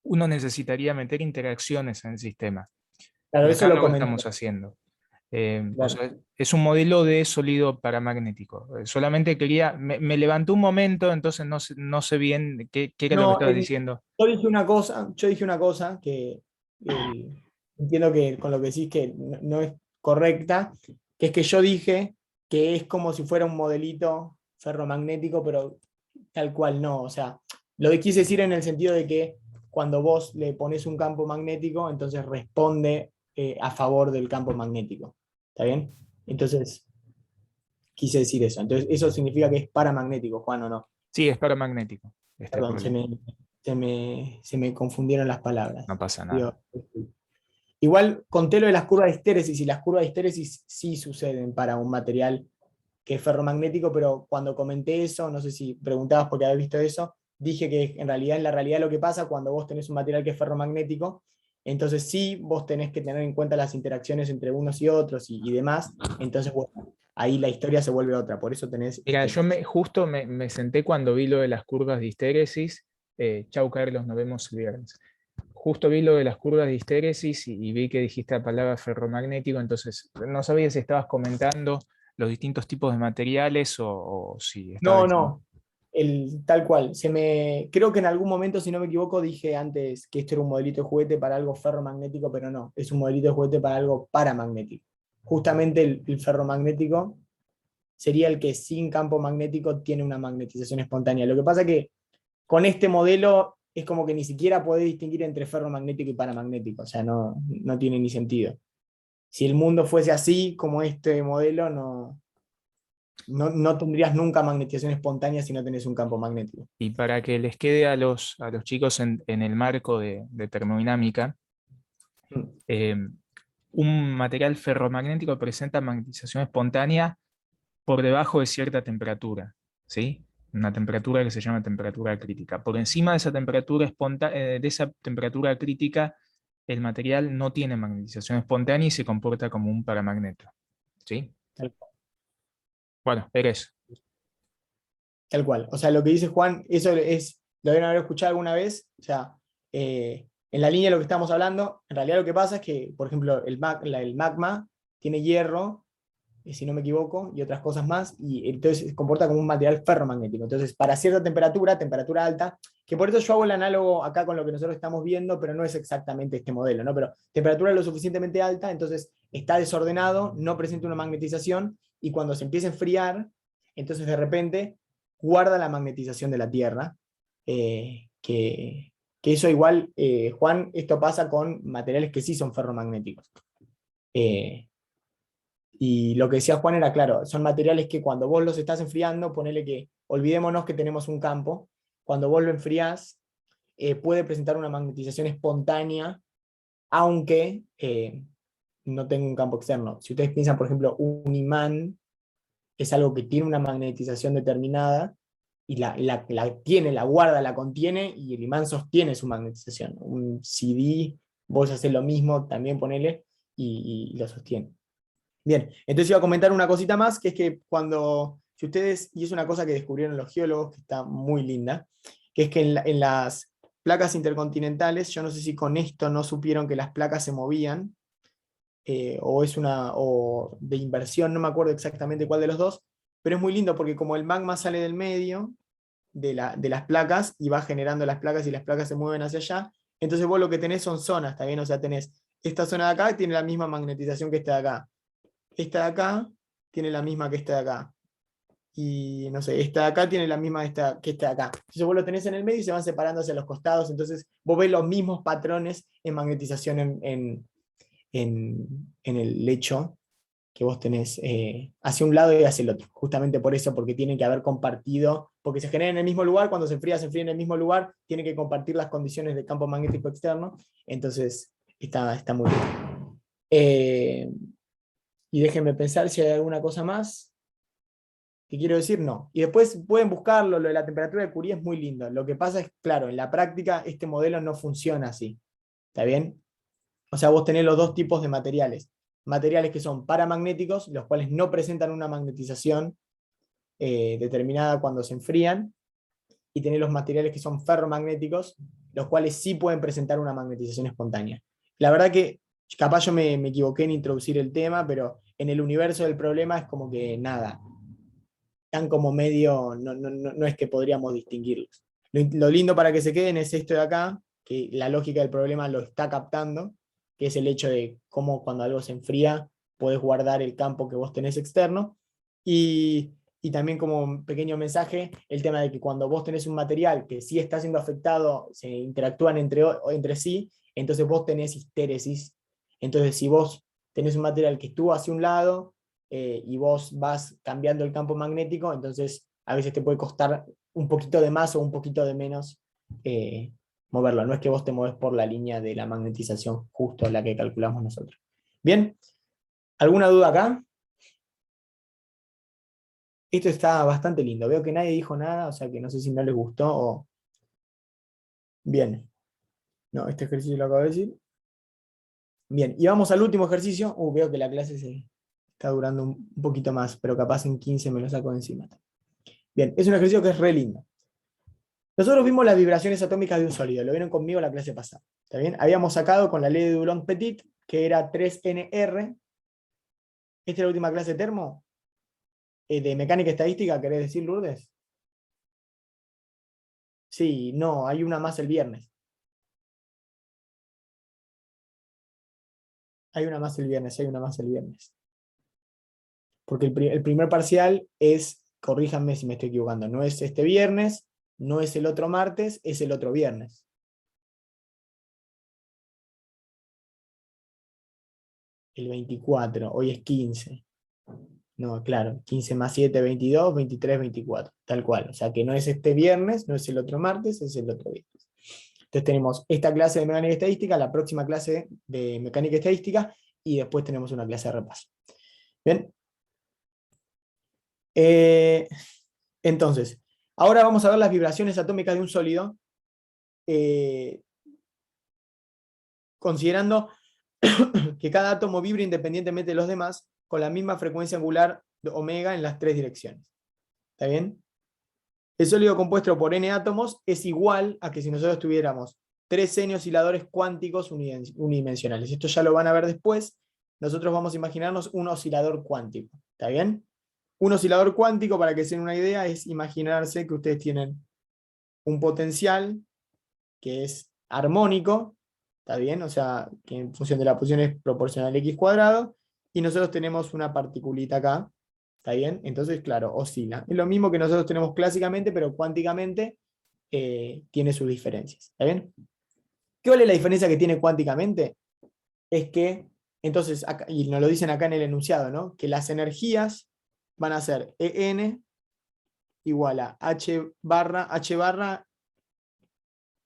I: uno necesitaría meter interacciones en el sistema.
A: claro,
I: Y
A: eso
I: acá
A: lo
I: no lo
A: comenté.
I: estamos haciendo. O
A: Claro.
I: sea, es un modelo de sólido paramagnético. Solamente me levantó un momento, entonces no sé bien qué era lo que
A: No,
I: estabas diciendo.
A: yo dije una cosa que entiendo que con lo que decís que no es correcta, que es que yo dije que es como si fuera un modelito ferromagnético, pero tal cual no. O sea, lo que quise decir en el sentido de que cuando vos le pones un campo magnético, entonces responde a favor del campo magnético. ¿Está bien? Entonces, quise decir eso. Entonces, eso significa que es paramagnético, Juan, ¿o no?
I: Sí, es paramagnético.
A: Perdón, se me confundieron las palabras.
I: No pasa
A: Digo,
I: nada.
A: igual conté lo de las curvas de histéresis, y las curvas de histéresis sí suceden para un material que es ferromagnético, pero cuando comenté eso, no sé si preguntabas por qué habías visto eso, dije que en la realidad lo que pasa cuando vos tenés un material que es ferromagnético, entonces sí vos tenés que tener en cuenta las interacciones entre unos y otros y demás, entonces bueno, ahí la historia se vuelve otra, por eso tenés...
I: Mira, justo me senté cuando vi lo de las curvas de histéresis. Chau, Carlos, nos vemos el viernes. Justo vi lo de las curvas de histéresis y vi que dijiste la palabra ferromagnético, entonces no sabía si estabas comentando los distintos tipos de materiales o si estabas
A: No,
I: diciendo...
A: no, tal cual. Creo que en algún momento, si no me equivoco, dije antes que esto era un modelito de juguete para algo ferromagnético, pero no, es un modelito de juguete para algo paramagnético. Justamente el ferromagnético sería el que sin campo magnético tiene una magnetización espontánea. Lo que pasa es que con este modelo es como que ni siquiera podés distinguir entre ferromagnético y paramagnético, o sea, no tiene ni sentido. Si el mundo fuese así, como este modelo, no tendrías nunca magnetización espontánea si no tenés un campo magnético.
I: Y para que les quede a los chicos en el marco de termodinámica, un material ferromagnético presenta magnetización espontánea por debajo de cierta temperatura, ¿sí? Una temperatura que se llama temperatura crítica. Por encima de esa temperatura crítica, el material no tiene magnetización espontánea y se comporta como un paramagneto, ¿sí?
A: Tal cual.
I: Bueno, era eso.
A: Tal cual. O sea, lo que dice Juan, eso es lo deben haber escuchado alguna vez. O sea, en la línea de lo que estamos hablando, en realidad lo que pasa es que, por ejemplo, el magma tiene hierro, si no me equivoco, y otras cosas más, y entonces se comporta como un material ferromagnético. Entonces, para cierta temperatura, temperatura alta, que por eso yo hago el análogo acá con lo que nosotros estamos viendo, pero no es exactamente este modelo, ¿no? Pero temperatura lo suficientemente alta, entonces está desordenado, no presenta una magnetización, y cuando se empieza a enfriar, entonces de repente guarda la magnetización de la Tierra, que eso igual, Juan, esto pasa con materiales que sí son ferromagnéticos. Y lo que decía Juan era claro, son materiales que cuando vos los estás enfriando, ponele que, olvidémonos que tenemos un campo, cuando vos lo enfriás, puede presentar una magnetización espontánea, aunque no tenga un campo externo. Si ustedes piensan, por ejemplo, un imán es algo que tiene una magnetización determinada, y la tiene, la guarda, la contiene, y el imán sostiene su magnetización. Un CD, vos haces lo mismo, también ponele, y lo sostiene. Bien, entonces iba a comentar una cosita más, que es que si ustedes, y es una cosa que descubrieron los geólogos, que está muy linda, que es que en las placas intercontinentales, yo no sé si con esto no supieron que las placas se movían, o de inversión, no me acuerdo exactamente cuál de los dos, pero es muy lindo porque como el magma sale del medio de las placas y va generando las placas y las placas se mueven hacia allá, entonces vos lo que tenés son zonas, ¿está bien? O sea, tenés esta zona de acá, tiene la misma magnetización que esta de acá. Esta de acá tiene la misma que esta de acá. Y no sé, esta de acá tiene la misma que esta de acá. Entonces vos lo tenés en el medio y se van separando hacia los costados. Entonces vos ves los mismos patrones en magnetización en el lecho que vos tenés hacia un lado y hacia el otro. Justamente por eso, porque tienen que haber compartido, porque se genera en el mismo lugar, cuando se enfría en el mismo lugar, tienen que compartir las condiciones del campo magnético externo. Entonces está muy bien. Y déjenme pensar si hay alguna cosa más que quiero decir. No. Y después pueden buscarlo, lo de la temperatura de Curie es muy lindo. Lo que pasa es, claro, en la práctica este modelo no funciona así. ¿Está bien? O sea, vos tenés los dos tipos de materiales. Materiales que son paramagnéticos, los cuales no presentan una magnetización determinada cuando se enfrían, y tenés los materiales que son ferromagnéticos, los cuales sí pueden presentar una magnetización espontánea. La verdad que capaz yo me equivoqué en introducir el tema, pero en el universo del problema es como que nada, están como medio, no es que podríamos distinguirlos. Lo lindo para que se queden es esto de acá, que la lógica del problema lo está captando, que es el hecho de cómo cuando algo se enfría podés guardar el campo que vos tenés externo, y también como un pequeño mensaje, el tema de que cuando vos tenés un material que sí está siendo afectado, se interactúan entre sí, entonces vos tenés histéresis. Entonces si vos tenés un material que estuvo hacia un lado, y vos vas cambiando el campo magnético, entonces a veces te puede costar un poquito de más o un poquito de menos moverlo. No es que vos te mueves por la línea de la magnetización justo la que calculamos nosotros. Bien, ¿alguna duda acá? Esto está bastante lindo. Veo que nadie dijo nada, o sea que no sé si no les gustó o... Bien. No, este ejercicio lo acabo de decir. Bien, y vamos al último ejercicio. Veo que la clase se está durando un poquito más, pero capaz en 15 me lo saco de encima. Bien, es un ejercicio que es re lindo. Nosotros vimos las vibraciones atómicas de un sólido, lo vieron conmigo la clase pasada. ¿Está bien? Habíamos sacado con la ley de Dulong-Petit, que era 3NR. ¿Esta es la última clase de termo? ¿De mecánica estadística, querés decir, Lourdes? Sí, no, hay una más el viernes. Hay una más el viernes. Porque el primer parcial es, corríjanme si me estoy equivocando, no es este viernes, no es el otro martes, es el otro viernes. El 24, hoy es 15. No, claro, 15 más 7, 22, 23, 24, tal cual. O sea que no es este viernes, no es el otro martes, es el otro viernes. Entonces tenemos esta clase de mecánica estadística, la próxima clase de mecánica estadística, y después tenemos una clase de repaso. Bien. Entonces, ahora vamos a ver las vibraciones atómicas de un sólido, considerando que cada átomo vibra independientemente de los demás, con la misma frecuencia angular de omega en las tres direcciones. ¿Está bien? el sólido compuesto por n átomos es igual a que si nosotros tuviéramos 3 n osciladores cuánticos unidimensionales. Esto ya lo van a ver después. Nosotros vamos a imaginarnos un oscilador cuántico. ¿Está bien? Un oscilador cuántico, para que se den una idea, es imaginarse que ustedes tienen un potencial que es armónico, ¿está bien? O sea, que en función de la posición es proporcional a x cuadrado, y nosotros tenemos una particulita acá, ¿está bien? Entonces, claro, oscila. Es lo mismo que nosotros tenemos clásicamente, pero cuánticamente tiene sus diferencias, ¿está bien? ¿Cuál es la diferencia que tiene cuánticamente? Es que, entonces, acá, y nos lo dicen acá en el enunciado, ¿no? Que las energías van a ser En igual a H barra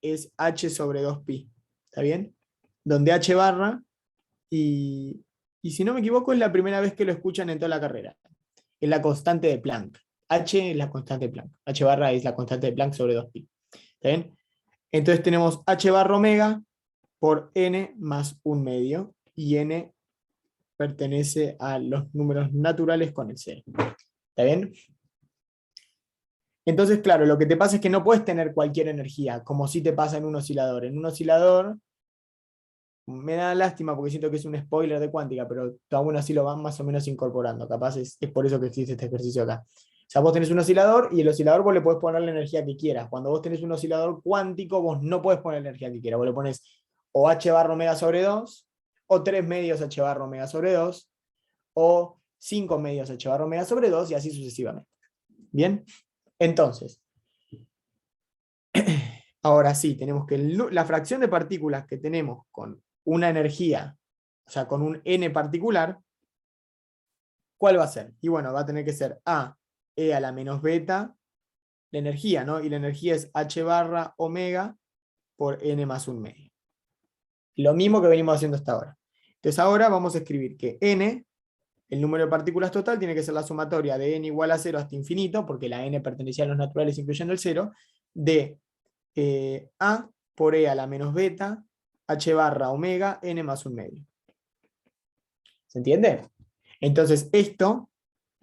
A: es H sobre 2pi, ¿está bien? Donde H barra, y si no me equivoco, es la primera vez que lo escuchan en toda la carrera. Es la constante de Planck. H es la constante de Planck. H barra es la constante de Planck sobre 2pi. ¿Está bien? Entonces tenemos H barra omega por n más 1/2, y n pertenece a los números naturales con el 0. ¿Está bien? Entonces, claro, lo que te pasa es que no puedes tener cualquier energía, como si te pasa en un oscilador. En un oscilador, me da lástima porque siento que es un spoiler de cuántica, pero aún así lo van más o menos incorporando. Capaz es por eso que existe este ejercicio acá. O sea, vos tenés un oscilador y el oscilador vos le podés poner la energía que quieras. Cuando vos tenés un oscilador cuántico, vos no podés poner la energía que quieras. Vos le pones o h barra omega sobre 2, o 3 medios h barra omega sobre 2, o 5 medios h barra omega sobre 2, y así sucesivamente. ¿Bien? Entonces, ahora sí, tenemos que la fracción de partículas que tenemos con una energía, o sea, con un n particular, ¿cuál va a ser? Y bueno, va a tener que ser a e a la menos beta, la energía, ¿no? Y la energía es h barra omega por n más 1/2. Lo mismo que venimos haciendo hasta ahora. Entonces ahora vamos a escribir que n, el número de partículas total, tiene que ser la sumatoria de n igual a 0 hasta infinito, porque la n pertenecía a los naturales incluyendo el 0, de a por e a la menos beta, h barra omega, n más 1/2. ¿Se entiende? Entonces esto,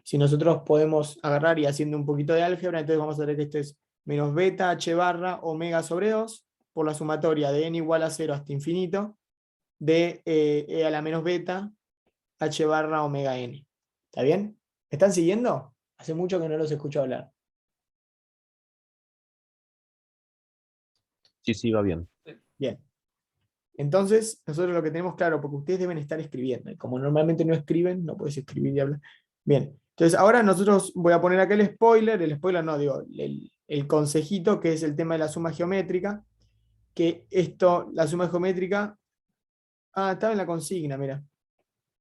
A: si nosotros podemos agarrar y haciendo un poquito de álgebra, entonces vamos a ver que esto es menos beta h barra omega sobre 2, por la sumatoria de n igual a 0 hasta infinito, de e a la menos beta, h barra omega n. ¿Está bien? ¿Me están siguiendo? Hace mucho que no los escucho hablar.
F: Sí, sí, va bien.
A: Bien. Entonces, nosotros lo que tenemos claro, porque ustedes deben estar escribiendo, y como normalmente no escriben, no puedes escribir y hablar. Bien, entonces ahora nosotros voy a poner acá el spoiler no, digo, el consejito, que es el tema de la suma geométrica, que esto, la suma geométrica, estaba en la consigna, mira.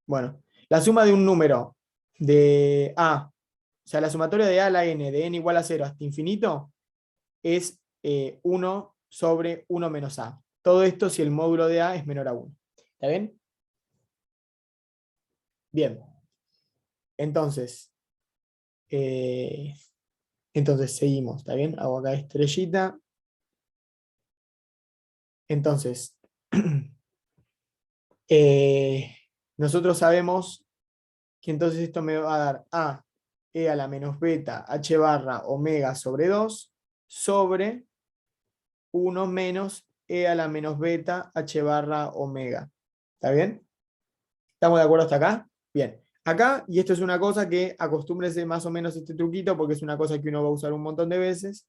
A: Bueno, la suma de un número de A, o sea, la sumatoria de A a la n, de n igual a 0 hasta infinito, es 1 sobre 1 menos A. Todo esto si el módulo de A es menor a 1. ¿Está bien? Bien. Entonces seguimos, ¿está bien? Hago acá estrellita. Entonces, nosotros sabemos que entonces esto me va a dar a e a la menos beta h barra omega sobre 2 sobre 1 menos e a la menos beta h barra omega. ¿Está bien? ¿Estamos de acuerdo hasta acá? Bien. Acá, y esto es una cosa que acostúmbrese más o menos este truquito, porque es una cosa que uno va a usar un montón de veces,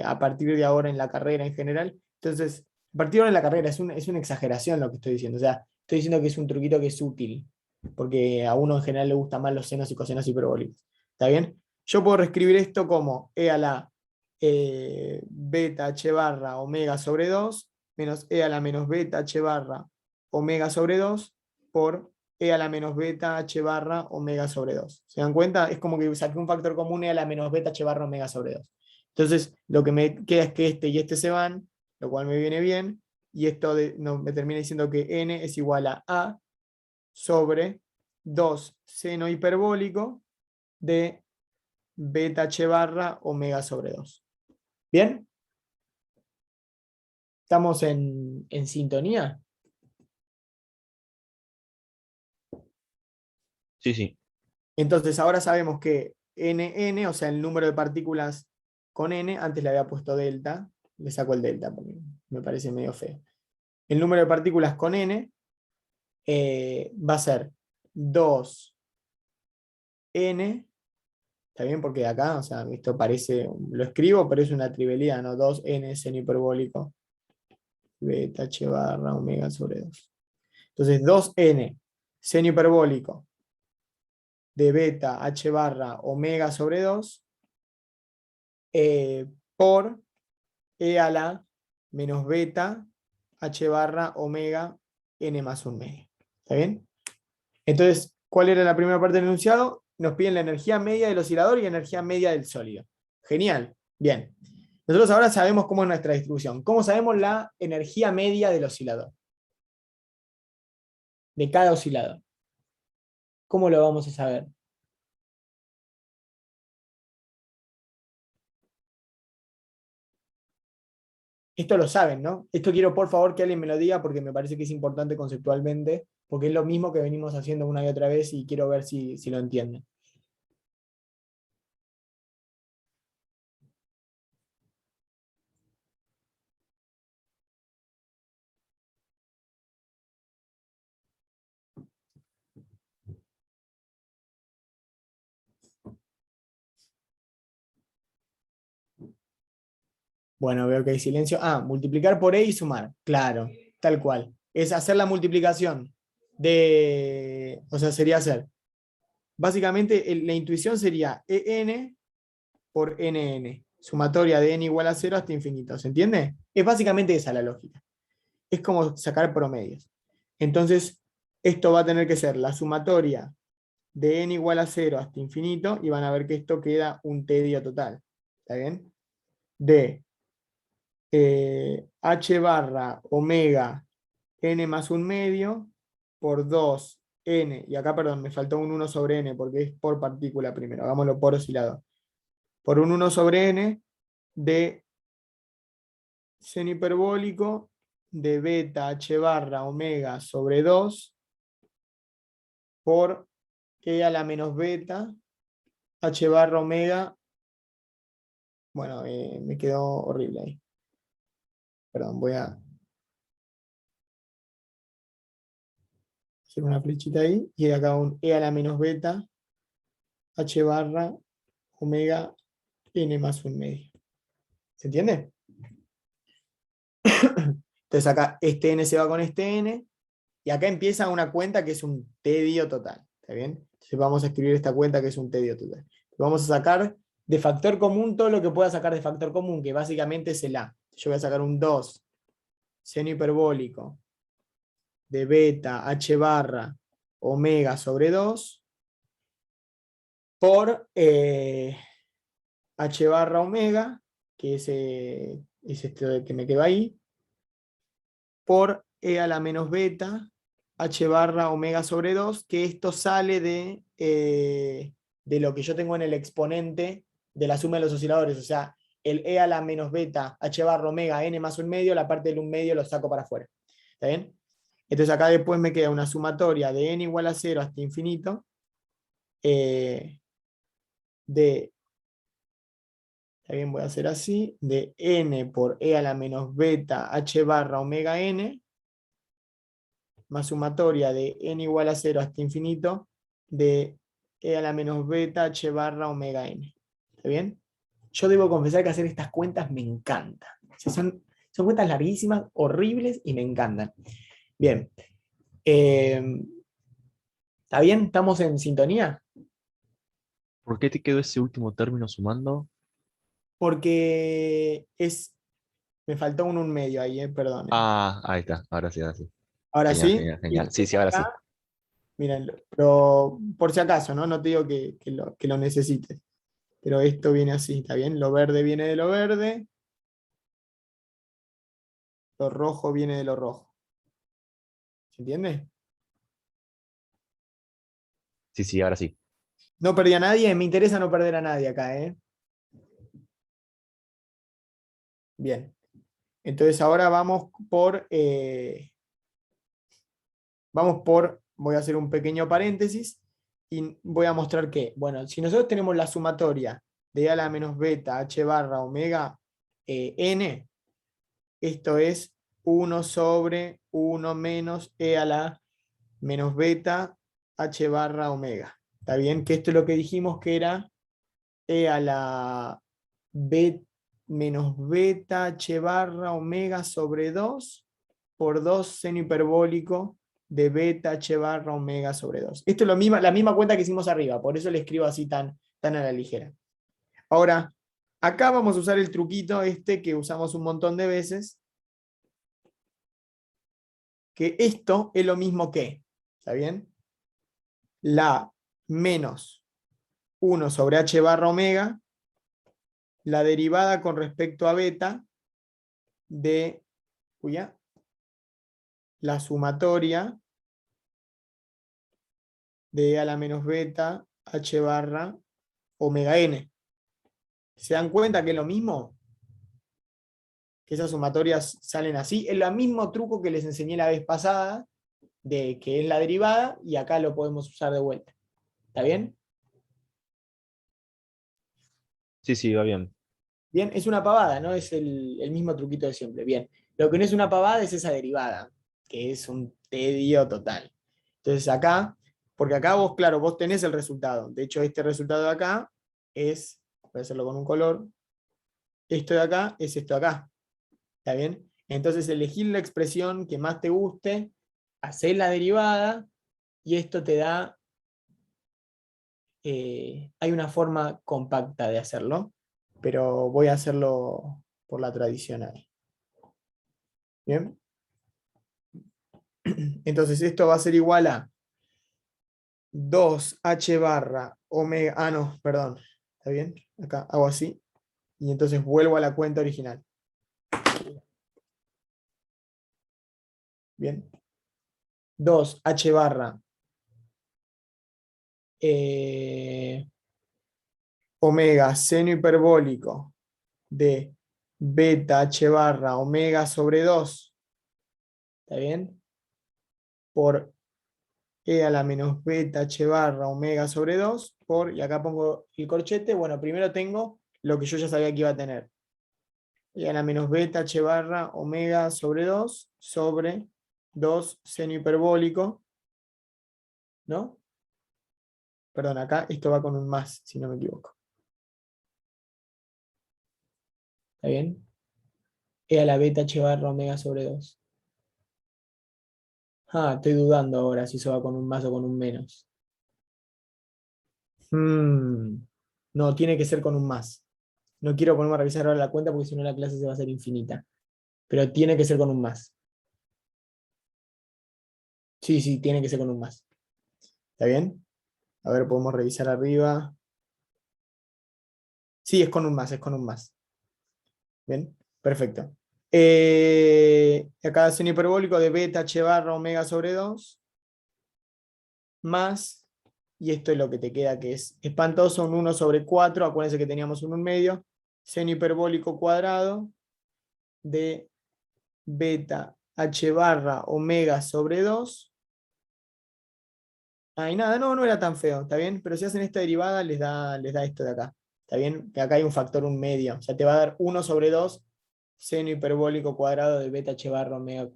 A: a partir de ahora en la carrera en general. Entonces, a partir de ahora en la carrera es una exageración lo que estoy diciendo. O sea, estoy diciendo que es un truquito que es útil, porque a uno en general le gustan más los senos y cosenos hiperbólicos. ¿Está bien? Yo puedo reescribir esto como e a la beta h barra omega sobre 2 menos e a la menos beta h barra omega sobre 2 por e a la menos beta h barra omega sobre 2. ¿Se dan cuenta? Es como que saqué un factor común e a la menos beta h barra omega sobre 2. Entonces, lo que me queda es que este y este se van, lo cual me viene bien, y esto me termina diciendo que n es igual a sobre 2 seno hiperbólico de beta h barra omega sobre 2. ¿Bien? ¿Estamos en sintonía?
F: Sí, sí.
A: Entonces ahora sabemos que nn, o sea el número de partículas con n, antes le había puesto delta, le saco el delta porque me parece medio feo. El número de partículas con n va a ser 2n, ¿está bien? Porque acá, o sea, esto parece, lo escribo, pero es una trivialidad, ¿no? 2n seno hiperbólico, beta h barra omega sobre 2. Entonces 2n seno hiperbólico de beta h barra omega sobre 2 por e a la menos beta h barra omega n más 1/2. ¿Está bien? Entonces, ¿cuál era la primera parte del enunciado? Nos piden la energía media del oscilador y energía media del sólido. Genial. Bien. Nosotros ahora sabemos cómo es nuestra distribución. ¿Cómo sabemos la energía media del oscilador? De cada oscilador. ¿Cómo lo vamos a saber? Esto lo saben, ¿no? Esto quiero por favor que alguien me lo diga porque me parece que es importante conceptualmente, porque es lo mismo que venimos haciendo una y otra vez y quiero ver si lo entienden. Bueno, veo que hay silencio. Ah, multiplicar por E y sumar. Claro, tal cual. Es hacer la multiplicación de... O sea, sería hacer... Básicamente, la intuición sería EN por NN. Sumatoria de n igual a 0 hasta infinito. ¿Se entiende? Es básicamente esa la lógica. Es como sacar promedios. Entonces, esto va a tener que ser la sumatoria de n igual a 0 hasta infinito, y van a ver que esto queda un tedio total. ¿Está bien? De h barra omega n más 1/2 por 2n, y acá, perdón, me faltó un 1 sobre n porque es por partícula primero, hagámoslo por oscilador. Por un 1 sobre n de seno hiperbólico de beta h barra omega sobre 2 por e a la menos beta h barra omega. Bueno, me quedó horrible ahí. Perdón, voy a hacer una flechita ahí, y acá un e a la menos beta h barra omega n más 1/2. ¿Se entiende? Entonces acá este n se va con este n, y acá empieza una cuenta que es un tedio total. ¿Está bien? Entonces vamos a escribir esta cuenta que es un tedio total. Vamos a sacar de factor común todo lo que pueda sacar de factor común, que básicamente es el a. Yo voy a sacar un 2 seno hiperbólico de beta h barra omega sobre 2 por h barra omega, que es este que me quedó ahí, por e a la menos beta h barra omega sobre 2, que esto sale de lo que yo tengo en el exponente de la suma de los osciladores. O sea, el e a la menos beta h barra omega n más 1/2, la parte del 1/2 lo saco para afuera. ¿Está bien? Entonces acá después me queda una sumatoria de n igual a 0 hasta infinito, de, está bien, voy a hacer así, de n por e a la menos beta h barra omega n, más sumatoria de n igual a 0 hasta infinito, de e a la menos beta h barra omega n. ¿Está bien? Yo debo confesar que hacer estas cuentas me encanta. O sea, son cuentas larguísimas, horribles, y me encantan. Bien. ¿Está bien? ¿Estamos en sintonía?
F: ¿Por qué te quedó ese último término sumando?
A: Porque me faltó un 1/2 ahí, perdón.
F: Ah, ahí está. Ahora sí, ahora sí.
A: Ahora
F: Genial,
A: sí.
F: genial, genial. Sí, sí, ahora sí.
A: Miren, pero por si acaso, ¿no? No te digo que lo necesites. Pero esto viene así, ¿está bien? Lo verde viene de lo verde. Lo rojo viene de lo rojo. ¿Se entiende?
F: Sí, sí, ahora sí.
A: No perdí a nadie, me interesa no perder a nadie acá, ¿eh? Bien. Entonces ahora vamos por... voy a hacer un pequeño paréntesis y voy a mostrar que, bueno, si nosotros tenemos la sumatoria de e a la menos beta h barra omega n, esto es 1 sobre 1 menos e a la menos beta h barra omega. ¿Está bien? Que esto es lo que dijimos que era e a la b menos beta h barra omega sobre 2 por 2 seno hiperbólico de beta h barra omega sobre 2. Esto es la misma cuenta que hicimos arriba, por eso le escribo así tan a la ligera. Ahora, acá vamos a usar el truquito este que usamos un montón de veces, que esto es lo mismo que, ¿está bien? La menos 1 sobre h barra omega, la derivada con respecto a beta de la sumatoria de e a la menos beta h barra omega n. ¿Se dan cuenta que es lo mismo? Que esas sumatorias salen así. Es el mismo truco que les enseñé la vez pasada, de que es la derivada, y acá lo podemos usar de vuelta. ¿Está bien?
F: Sí, sí, va bien.
A: Bien, es una pavada, ¿no? Es el mismo truquito de siempre. Bien, lo que no es una pavada es esa derivada, que es un tedio total. Entonces acá, porque acá vos, claro, vos tenés el resultado. De hecho, este resultado de acá es, voy a hacerlo con un color, esto de acá es esto de acá. ¿Está bien? Entonces elegir la expresión que más te guste, hacer la derivada, y esto te da, hay una forma compacta de hacerlo, pero voy a hacerlo por la tradicional. ¿Bien? Entonces esto va a ser igual a 2h barra omega, no, perdón, ¿está bien? Acá hago así, y entonces vuelvo a la cuenta original. Bien. 2h barra omega seno hiperbólico de beta h barra omega sobre 2, ¿está bien? Por e a la menos beta h barra omega sobre 2, por, y acá pongo el corchete, bueno, primero tengo lo que yo ya sabía que iba a tener. E a la menos beta h barra omega sobre 2, sobre 2 seno hiperbólico, ¿no? Perdón, acá esto va con un más, si no me equivoco. ¿Está bien? E a la beta h barra omega sobre 2. Ah, estoy dudando ahora si eso va con un más o con un menos. No, tiene que ser con un más. No quiero ponerme a revisar ahora la cuenta porque si no la clase se va a hacer infinita. Pero tiene que ser con un más. Sí, sí, tiene que ser con un más. ¿Está bien? A ver, podemos revisar arriba. Sí, es con un más, es con un más. Bien, perfecto. Acá seno hiperbólico de beta h barra omega sobre 2. Más, y esto es lo que te queda que es espantoso, un 1 sobre 4. Acuérdense que teníamos un 1 medio. Seno hiperbólico cuadrado de beta h barra omega sobre 2. Ay, nada, no era tan feo, ¿está bien? Pero si hacen esta derivada les da esto de acá. ¿Está bien? Que acá hay un factor 1 medio. O sea, te va a dar 1 sobre 2 seno hiperbólico cuadrado de beta h barra omega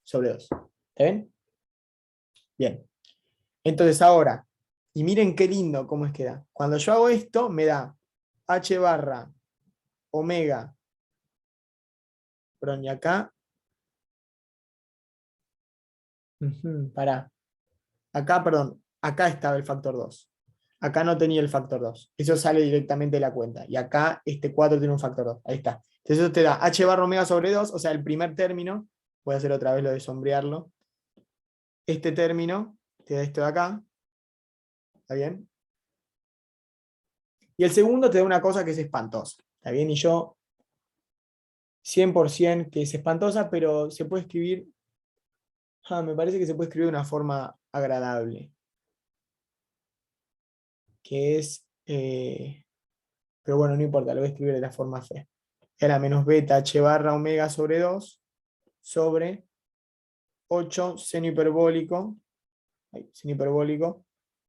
A: sobre 2. ¿Está bien? Bien. Entonces ahora, y miren qué lindo cómo es que da. Cuando yo hago esto, me da h barra omega, perdón, y acá, pará, acá, perdón, acá estaba el factor 2. Acá no tenía el factor 2. Eso sale directamente de la cuenta. Y acá este 4 tiene un factor 2. Ahí está. Entonces eso te da h barra omega sobre 2, o sea, el primer término, voy a hacer otra vez lo de sombrearlo. Este término te da esto de acá. ¿Está bien? Y el segundo te da una cosa que es espantosa. ¿Está bien? Y yo 100% que es espantosa, pero se puede escribir, me parece que se puede escribir de una forma agradable, que es, pero bueno, no importa, lo voy a escribir de la forma fea. Era menos beta h barra omega sobre 2 sobre 8 seno hiperbólico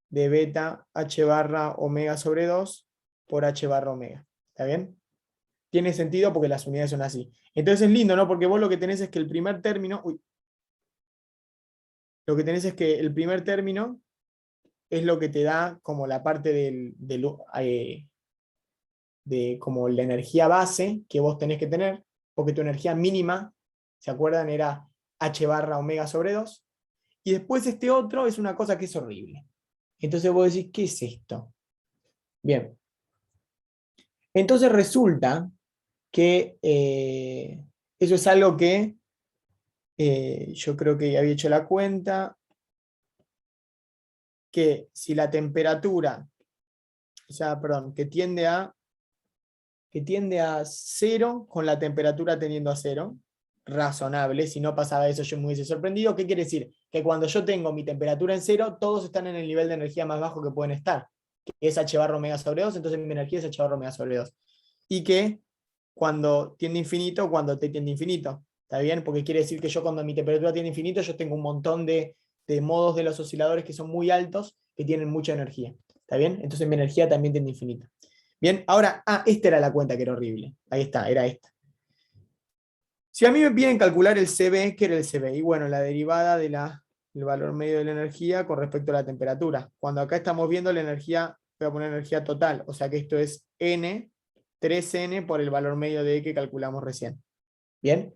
A: de beta h barra omega sobre 2 por h barra omega. ¿Está bien? Tiene sentido porque las unidades son así. Entonces es lindo, ¿no? Porque vos lo que tenés es que el primer término... lo que tenés es que el primer término es lo que te da como la parte de como la energía base que vos tenés que tener, porque tu energía mínima, ¿se acuerdan? Era h barra omega sobre 2. Y después este otro es una cosa que es horrible. Entonces vos decís, ¿qué es esto? Bien. Entonces resulta que eso es algo que yo creo que había hecho la cuenta, que si la temperatura, o sea, perdón, que tiende a 0 con la temperatura tendiendo a 0, razonable, si no pasaba eso yo me hubiese sorprendido. ¿Qué quiere decir? Que cuando yo tengo mi temperatura en 0, todos están en el nivel de energía más bajo que pueden estar, que es h barra omega sobre 2, entonces mi energía es h barra omega sobre 2. Y que cuando tiende a infinito, cuando t tiende a infinito, ¿está bien? Porque quiere decir que yo cuando mi temperatura tiende a infinito, yo tengo un montón de modos de los osciladores que son muy altos, que tienen mucha energía, ¿está bien? Entonces mi energía también tiende a infinito. Bien, ahora, esta era la cuenta que era horrible. Ahí está, era esta. Si a mí me piden calcular el CB, ¿qué era el CB? Y bueno, la derivada del valor medio de la energía con respecto a la temperatura. Cuando acá estamos viendo la energía, voy a poner energía total, o sea que esto es N, 3N por el valor medio de E que calculamos recién. Bien,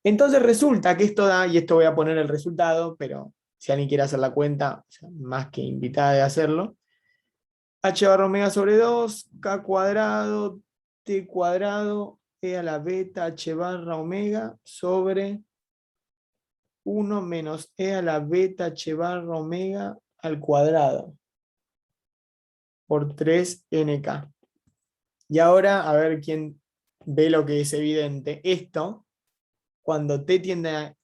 A: entonces resulta que esto da, y esto voy a poner el resultado, pero si alguien quiere hacer la cuenta, o sea, más que invitada de hacerlo, h barra omega sobre 2, k cuadrado, t cuadrado, e a la beta h barra omega sobre 1 menos e a la beta h barra omega al cuadrado por 3nk. Y ahora, a ver quién ve lo que es evidente. Esto, cuando t tiende a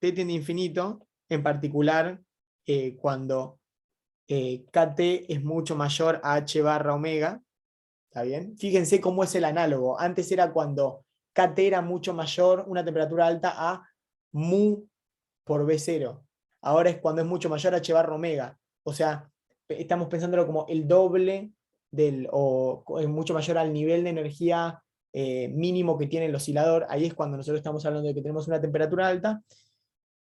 A: infinito, en particular, cuando kt es mucho mayor a h barra omega, ¿está bien? Fíjense cómo es el análogo. Antes era cuando kt era mucho mayor, una temperatura alta, a mu por B0. Ahora es cuando es mucho mayor a h barra omega. O sea, estamos pensándolo como el doble o es mucho mayor al nivel de energía mínimo que tiene el oscilador. Ahí es cuando nosotros estamos hablando de que tenemos una temperatura alta.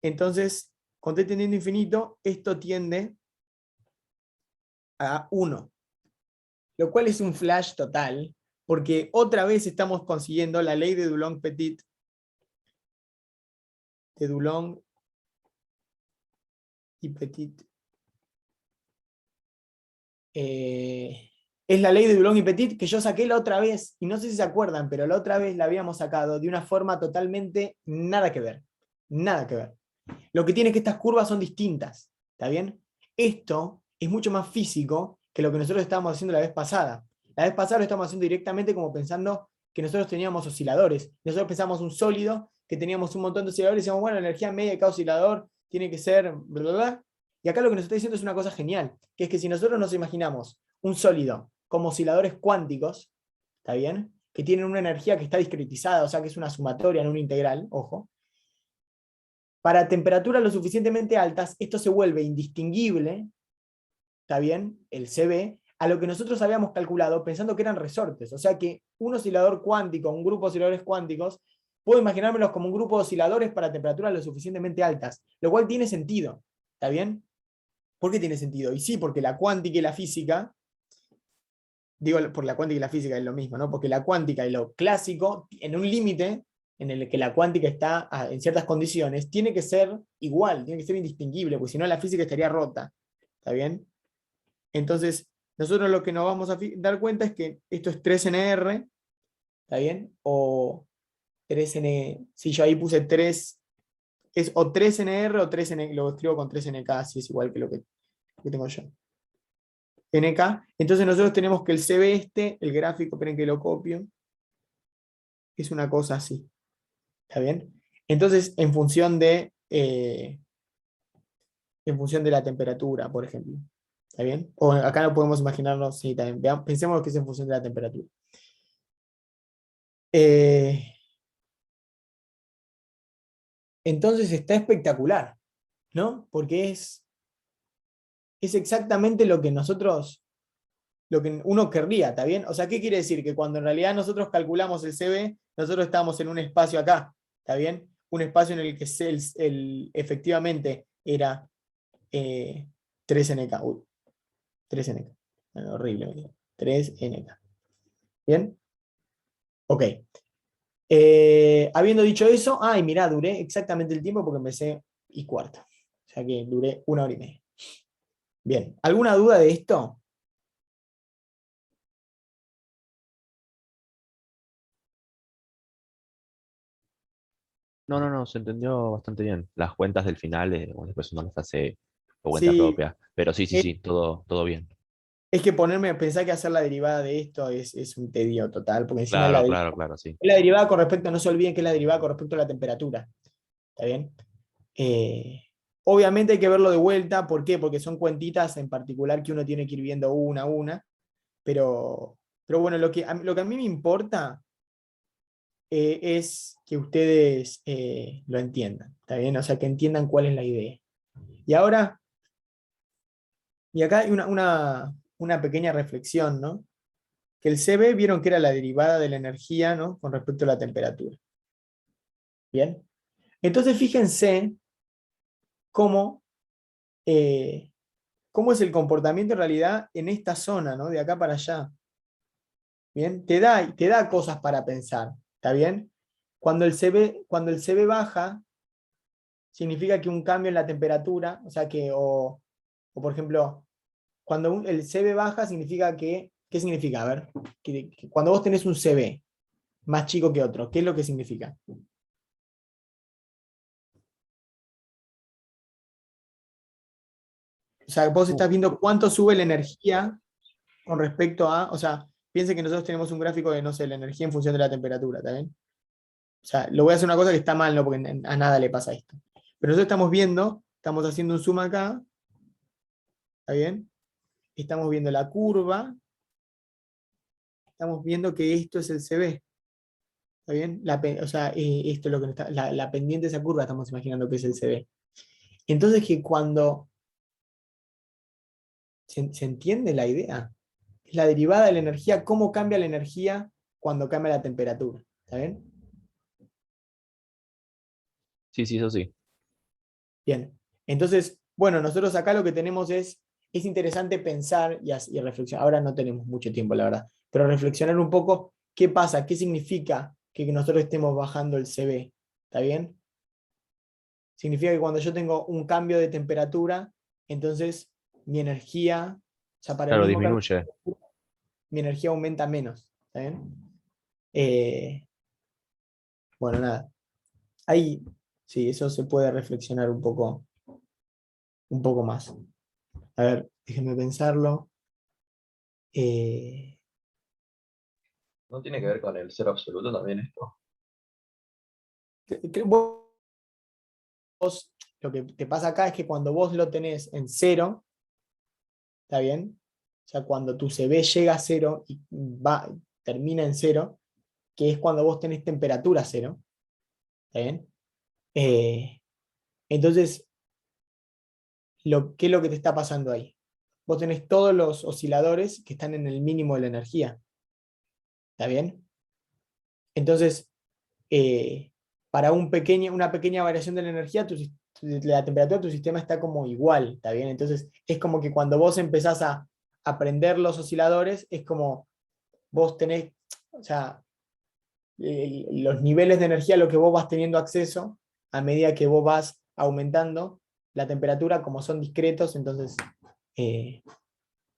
A: Entonces, con t tendiendo a infinito, esto tiende a 1. Lo cual es un flash total, porque otra vez estamos consiguiendo la ley de Dulong-Petit, de Dulong y Petit. Es la ley de Dulong y Petit que yo saqué la otra vez, y no sé si se acuerdan, pero la otra vez la habíamos sacado de una forma totalmente nada que ver. Nada que ver. Lo que tiene es que estas curvas son distintas, ¿está bien? Esto es mucho más físico que lo que nosotros estábamos haciendo la vez pasada. La vez pasada lo estamos haciendo directamente como pensando que nosotros teníamos osciladores. Nosotros pensamos un sólido, que teníamos un montón de osciladores, y decíamos, bueno, la energía media de cada oscilador tiene que ser bla, bla, bla. Y acá lo que nos está diciendo es una cosa genial, que es que si nosotros nos imaginamos un sólido como osciladores cuánticos, ¿está bien? Que tienen una energía que está discretizada, o sea que es una sumatoria, no una integral, ojo. Para temperaturas lo suficientemente altas, esto se vuelve indistinguible, ¿está bien? El CB, a lo que nosotros habíamos calculado pensando que eran resortes. O sea que un oscilador cuántico, un grupo de osciladores cuánticos, puedo imaginármelos como un grupo de osciladores para temperaturas lo suficientemente altas, lo cual tiene sentido, ¿está bien? ¿Por qué tiene sentido? Y sí, porque la cuántica y la física, digo, por la cuántica y la física es lo mismo, ¿no? Porque la cuántica y lo clásico, en un límite en el que la cuántica está en ciertas condiciones, tiene que ser igual, tiene que ser indistinguible, porque si no la física estaría rota, ¿está bien? Entonces, nosotros lo que nos vamos a dar cuenta es que esto es 3NR, ¿está bien? O 3N, si yo ahí puse 3, es o 3NR o 3N, lo escribo con 3NK, así es igual que lo que tengo yo. NK, entonces nosotros tenemos que el CB el gráfico, esperen que lo copio, es una cosa así, ¿está bien? Entonces, en función de la temperatura, por ejemplo, ¿está bien? O acá no podemos imaginarnos, sí, también, pensemos que es en función de la temperatura. Entonces está espectacular, ¿no? Porque es es exactamente lo que nosotros, lo que uno querría, ¿está bien? O sea, ¿qué quiere decir? Que cuando en realidad nosotros calculamos el CB, nosotros estamos en un espacio acá, ¿está bien? Un espacio en el que efectivamente era 3NK. Uy, 3NK. Bueno, horrible. 3NK. ¿Bien? Ok. Habiendo dicho eso, y mirá, duré exactamente el tiempo porque empecé y cuarto. O sea que duré 1 hora y media. Bien, ¿alguna duda de esto?
F: No, se entendió bastante bien. Las cuentas del final, bueno, después uno las hace por cuenta
A: Sí,
F: propia. Pero sí, todo bien.
A: es que pensar que hacer la derivada de esto es un tedio total, porque encima
F: Claro, sí.
A: es la derivada con respecto, no se olviden que es la derivada con respecto a la temperatura. ¿Está bien? Obviamente hay que verlo de vuelta, ¿por qué? Porque son cuentitas en particular que uno tiene que ir viendo una a una, pero bueno, lo que a mí me importa es que ustedes lo entiendan, ¿está bien? O sea, que entiendan cuál es la idea. Y ahora, y acá hay una pequeña reflexión, ¿no? Que el CB vieron que era la derivada de la energía, ¿no? Con respecto a la temperatura. ¿Bien? Entonces fíjense cómo, cómo es el comportamiento en realidad en esta zona, ¿no? De acá para allá. ¿Bien? Te da cosas para pensar, ¿está bien? Cuando el CB baja, significa que un cambio en la temperatura, o sea que, o por ejemplo, cuando el CB baja significa que, ¿qué significa? A ver, que cuando vos tenés un CB más chico que otro, ¿qué es lo que significa? O sea, vos estás viendo cuánto sube la energía con respecto a, o sea, piensen que nosotros tenemos un gráfico de, no sé, la energía en función de la temperatura, ¿está bien? O sea, lo voy a hacer una cosa que está mal, ¿no? Porque a nada le pasa esto. Pero nosotros estamos viendo, estamos haciendo un zoom acá, ¿está bien? Estamos viendo la curva, estamos viendo que esto es el CB, ¿está bien? O sea, esto es lo que está, la pendiente de esa curva estamos imaginando que es el CB. Entonces que cuando se entiende la idea, es la derivada de la energía, cómo cambia la energía cuando cambia la temperatura, ¿está bien?
F: Sí, eso sí.
A: Bien, entonces, bueno, nosotros acá lo que tenemos es interesante pensar y reflexionar. Ahora no tenemos mucho tiempo, la verdad, pero reflexionar un poco qué pasa, qué significa que nosotros estemos bajando el CB, ¿está bien? Significa que cuando yo tengo un cambio de temperatura, entonces mi energía, o sea, para el
F: Claro,
A: mismo cambio,
F: disminuye.
A: mi energía aumenta menos, ¿está bien? Bueno, nada, ahí sí, eso se puede reflexionar un poco más. A ver, déjenme pensarlo.
B: ¿No tiene que ver con el cero absoluto también esto?
A: Vos, lo que te pasa acá es que cuando vos lo tenés en 0, ¿está bien? O sea, cuando tu CB llega a 0 y termina en 0, que es cuando vos tenés temperatura 0, ¿está bien? Entonces, ¿qué es lo que te está pasando ahí? Vos tenés todos los osciladores que están en el mínimo de la energía, ¿está bien? Entonces, para una pequeña variación de la energía, la temperatura de tu sistema está como igual, ¿está bien? Entonces, es como que cuando vos empezás a aprender los osciladores, es como vos tenés, o sea, los niveles de energía a lo que vos vas teniendo acceso a medida que vos vas aumentando la temperatura, como son discretos, entonces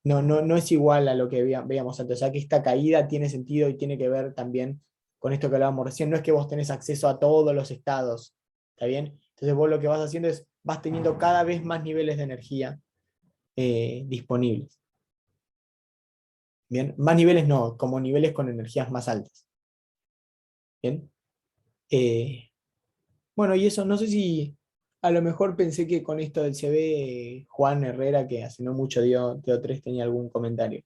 A: no es igual a lo que veíamos antes. O sea que esta caída tiene sentido y tiene que ver también con esto que hablábamos recién. No es que vos tenés acceso a todos los estados, ¿está bien? Entonces vos lo que vas haciendo es, vas teniendo cada vez más niveles de energía disponibles. Bien, más niveles no, como niveles con energías más altas. Bien. Bueno, y eso, no sé si a lo mejor pensé que con esto del CB, Juan Herrera, que hace no mucho dio 3, tenía algún comentario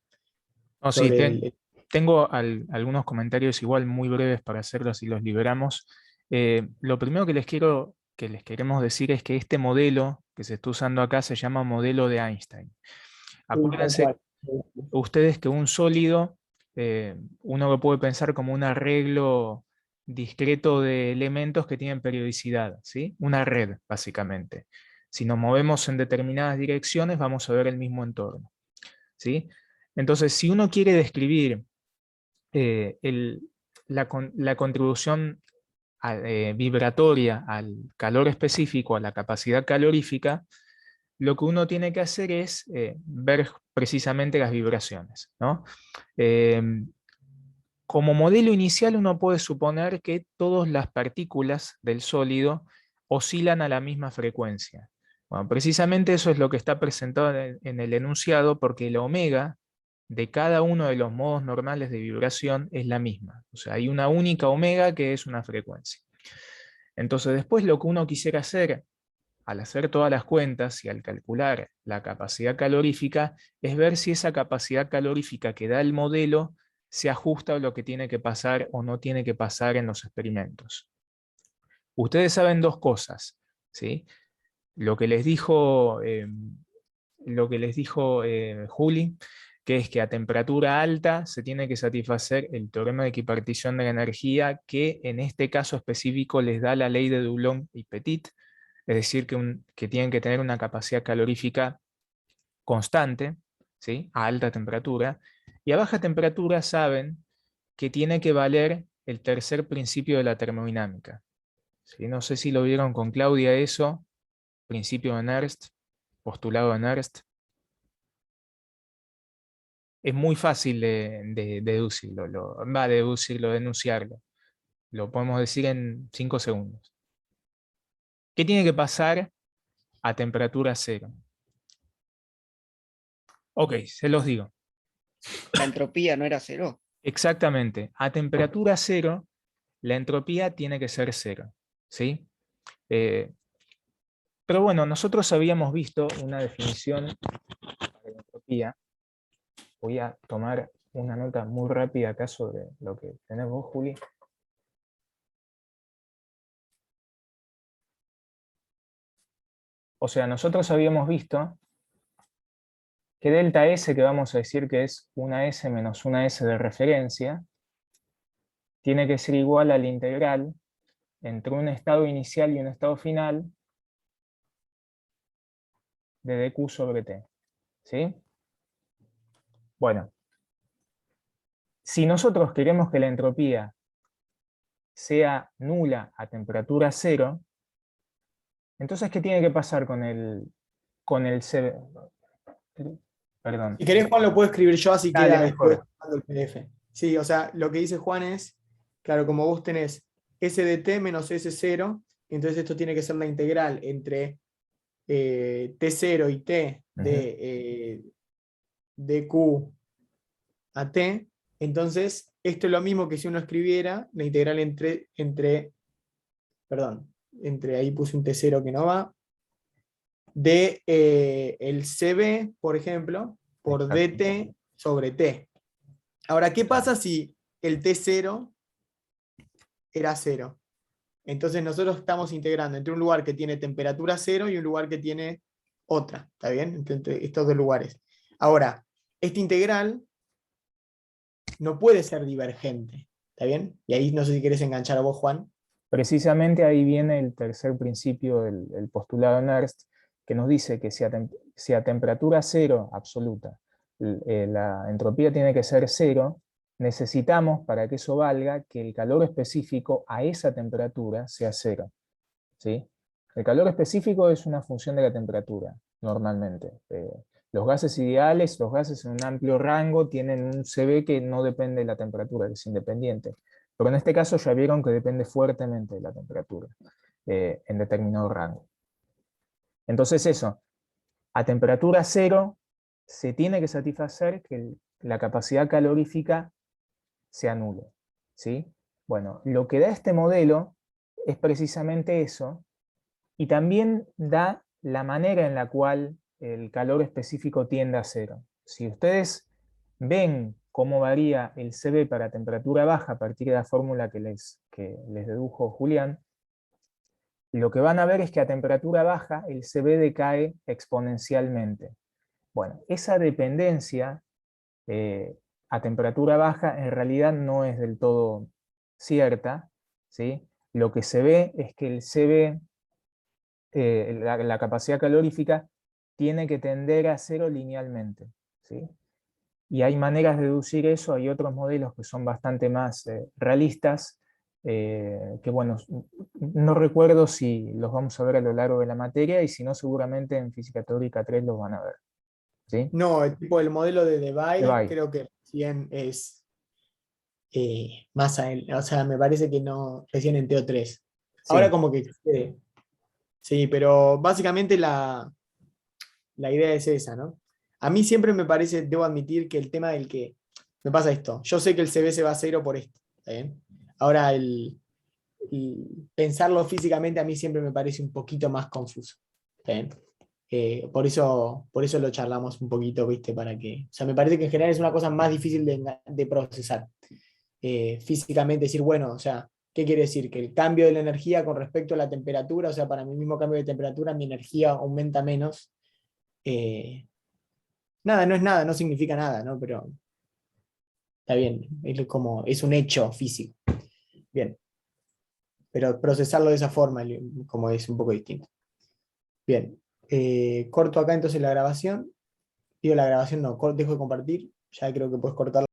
I: No, sí,
A: sobre el.
I: tengo algunos comentarios igual muy breves para hacerlos y los liberamos. Lo primero que les queremos decir es que este modelo que se está usando acá se llama modelo de Einstein.
A: tal
I: Acuérdense
A: cual.
I: ustedes que un sólido, uno lo puede pensar como un arreglo discreto de elementos que tienen periodicidad, ¿sí? Una red, básicamente. Si nos movemos en determinadas direcciones, vamos a ver el mismo entorno, ¿sí? Entonces, si uno quiere describir la contribución vibratoria al calor específico, a la capacidad calorífica, lo que uno tiene que hacer es ver precisamente las vibraciones, ¿no? Como modelo inicial uno puede suponer que todas las partículas del sólido oscilan a la misma frecuencia. Bueno, precisamente eso es lo que está presentado en el enunciado, porque la omega de cada uno de los modos normales de vibración es la misma. O sea, hay una única omega que es una frecuencia. Entonces después lo que uno quisiera hacer al hacer todas las cuentas y al calcular la capacidad calorífica, es ver si esa capacidad calorífica que da el modelo se ajusta a lo que tiene que pasar o no tiene que pasar en los experimentos. Ustedes saben dos cosas, ¿sí? Lo que les dijo, Juli, que es que a temperatura alta se tiene que satisfacer el teorema de equipartición de la energía, que en este caso específico les da la ley de Dulong y Petit, es decir, que tienen que tener una capacidad calorífica constante, ¿sí? A alta temperatura, y a baja temperatura saben que tiene que valer el tercer principio de la termodinámica. ¿Sí? No sé si lo vieron con Claudia eso, principio de Nernst, postulado de Nernst. Es muy fácil de deducirlo, de enunciarlo. Lo podemos decir en 5 segundos. ¿Qué tiene que pasar a temperatura cero? Ok, se los digo.
E: La entropía no era cero.
I: Exactamente. A temperatura cero, la entropía tiene que ser cero, ¿sí? Pero bueno, nosotros habíamos visto una definición para la entropía. Voy a tomar una nota muy rápida acaso de lo que tenés vos, Juli. O sea, nosotros habíamos visto que delta S, que vamos a decir que es una S menos una S de referencia, tiene que ser igual al integral entre un estado inicial y un estado final de dq sobre t. ¿Sí? Bueno, si nosotros queremos que la entropía sea nula a temperatura cero, entonces, ¿qué tiene que pasar con el C? Perdón.
A: Si querés, Juan, lo puedo escribir yo, así
I: Dale,
A: queda
I: mejor.
A: después el PDF. Sí, o sea, lo que dice Juan es, claro, como vos tenés S de t menos S0, entonces esto tiene que ser la integral entre T0 y T de Q a T. Entonces, esto es lo mismo que si uno escribiera la integral entre ahí puse un T0 que no va, de el CB, por ejemplo, por
F: Exacto.
A: dt sobre t. Ahora, ¿qué pasa si el T0 era 0? Entonces nosotros estamos integrando entre un lugar que tiene temperatura 0 y un lugar que tiene otra, ¿está bien? Entre estos dos lugares. Ahora, esta integral no puede ser divergente, ¿está bien? Y ahí no sé si querés enganchar a vos, Juan.
I: Precisamente ahí viene el tercer principio del postulado de Nernst, que nos dice que si a temperatura cero absoluta la entropía tiene que ser cero, necesitamos, para que eso valga, que el calor específico a esa temperatura sea cero, ¿sí? El calor específico es una función de la temperatura, normalmente. Los gases ideales, los gases en un amplio rango, tienen un CB que no depende de la temperatura, que es independiente. Pero en este caso ya vieron que depende fuertemente de la temperatura en determinado rango. Entonces eso, a temperatura cero se tiene que satisfacer que la capacidad calorífica sea nula, ¿sí? Bueno, lo que da este modelo es precisamente eso, y también da la manera en la cual el calor específico tiende a cero. Si ustedes ven cómo varía el CB para temperatura baja a partir de la fórmula que les dedujo Julián, lo que van a ver es que a temperatura baja el CB decae exponencialmente. Bueno, esa dependencia a temperatura baja en realidad no es del todo cierta, ¿sí? Lo que se ve es que el CB, la capacidad calorífica, tiene que tender a cero linealmente, ¿sí? Y hay maneras de deducir eso, hay otros modelos que son bastante más realistas, que bueno, no recuerdo si los vamos a ver a lo largo de la materia, y si no, seguramente en Física Teórica 3 los van a ver, ¿sí?
A: No, el modelo de Debye
I: Debye.
A: creo que recién es más o sea, me parece que no, recién en TO3. Ahora
I: Sí.
A: como que sí, pero básicamente la idea es esa, ¿no? A mí siempre me parece, debo admitir que el tema del que me pasa esto, yo sé que el CB se va a cero por esto, ¿está bien? Ahora pensarlo físicamente a mí siempre me parece un poquito más confuso, ¿está bien? Por eso lo charlamos un poquito, ¿viste? Para que, o sea, me parece que en general es una cosa más difícil de procesar. Físicamente decir, bueno, o sea, ¿qué quiere decir? Que el cambio de la energía con respecto a la temperatura, o sea, para mi mismo cambio de temperatura, mi energía aumenta menos. Nada, no es nada, no significa nada, ¿no? Pero está bien, es un hecho físico. Bien. Pero procesarlo de esa forma, como es un poco distinto. Bien. Corto acá entonces la grabación. Digo la grabación, no, dejo de compartir. Ya creo que puedes cortar.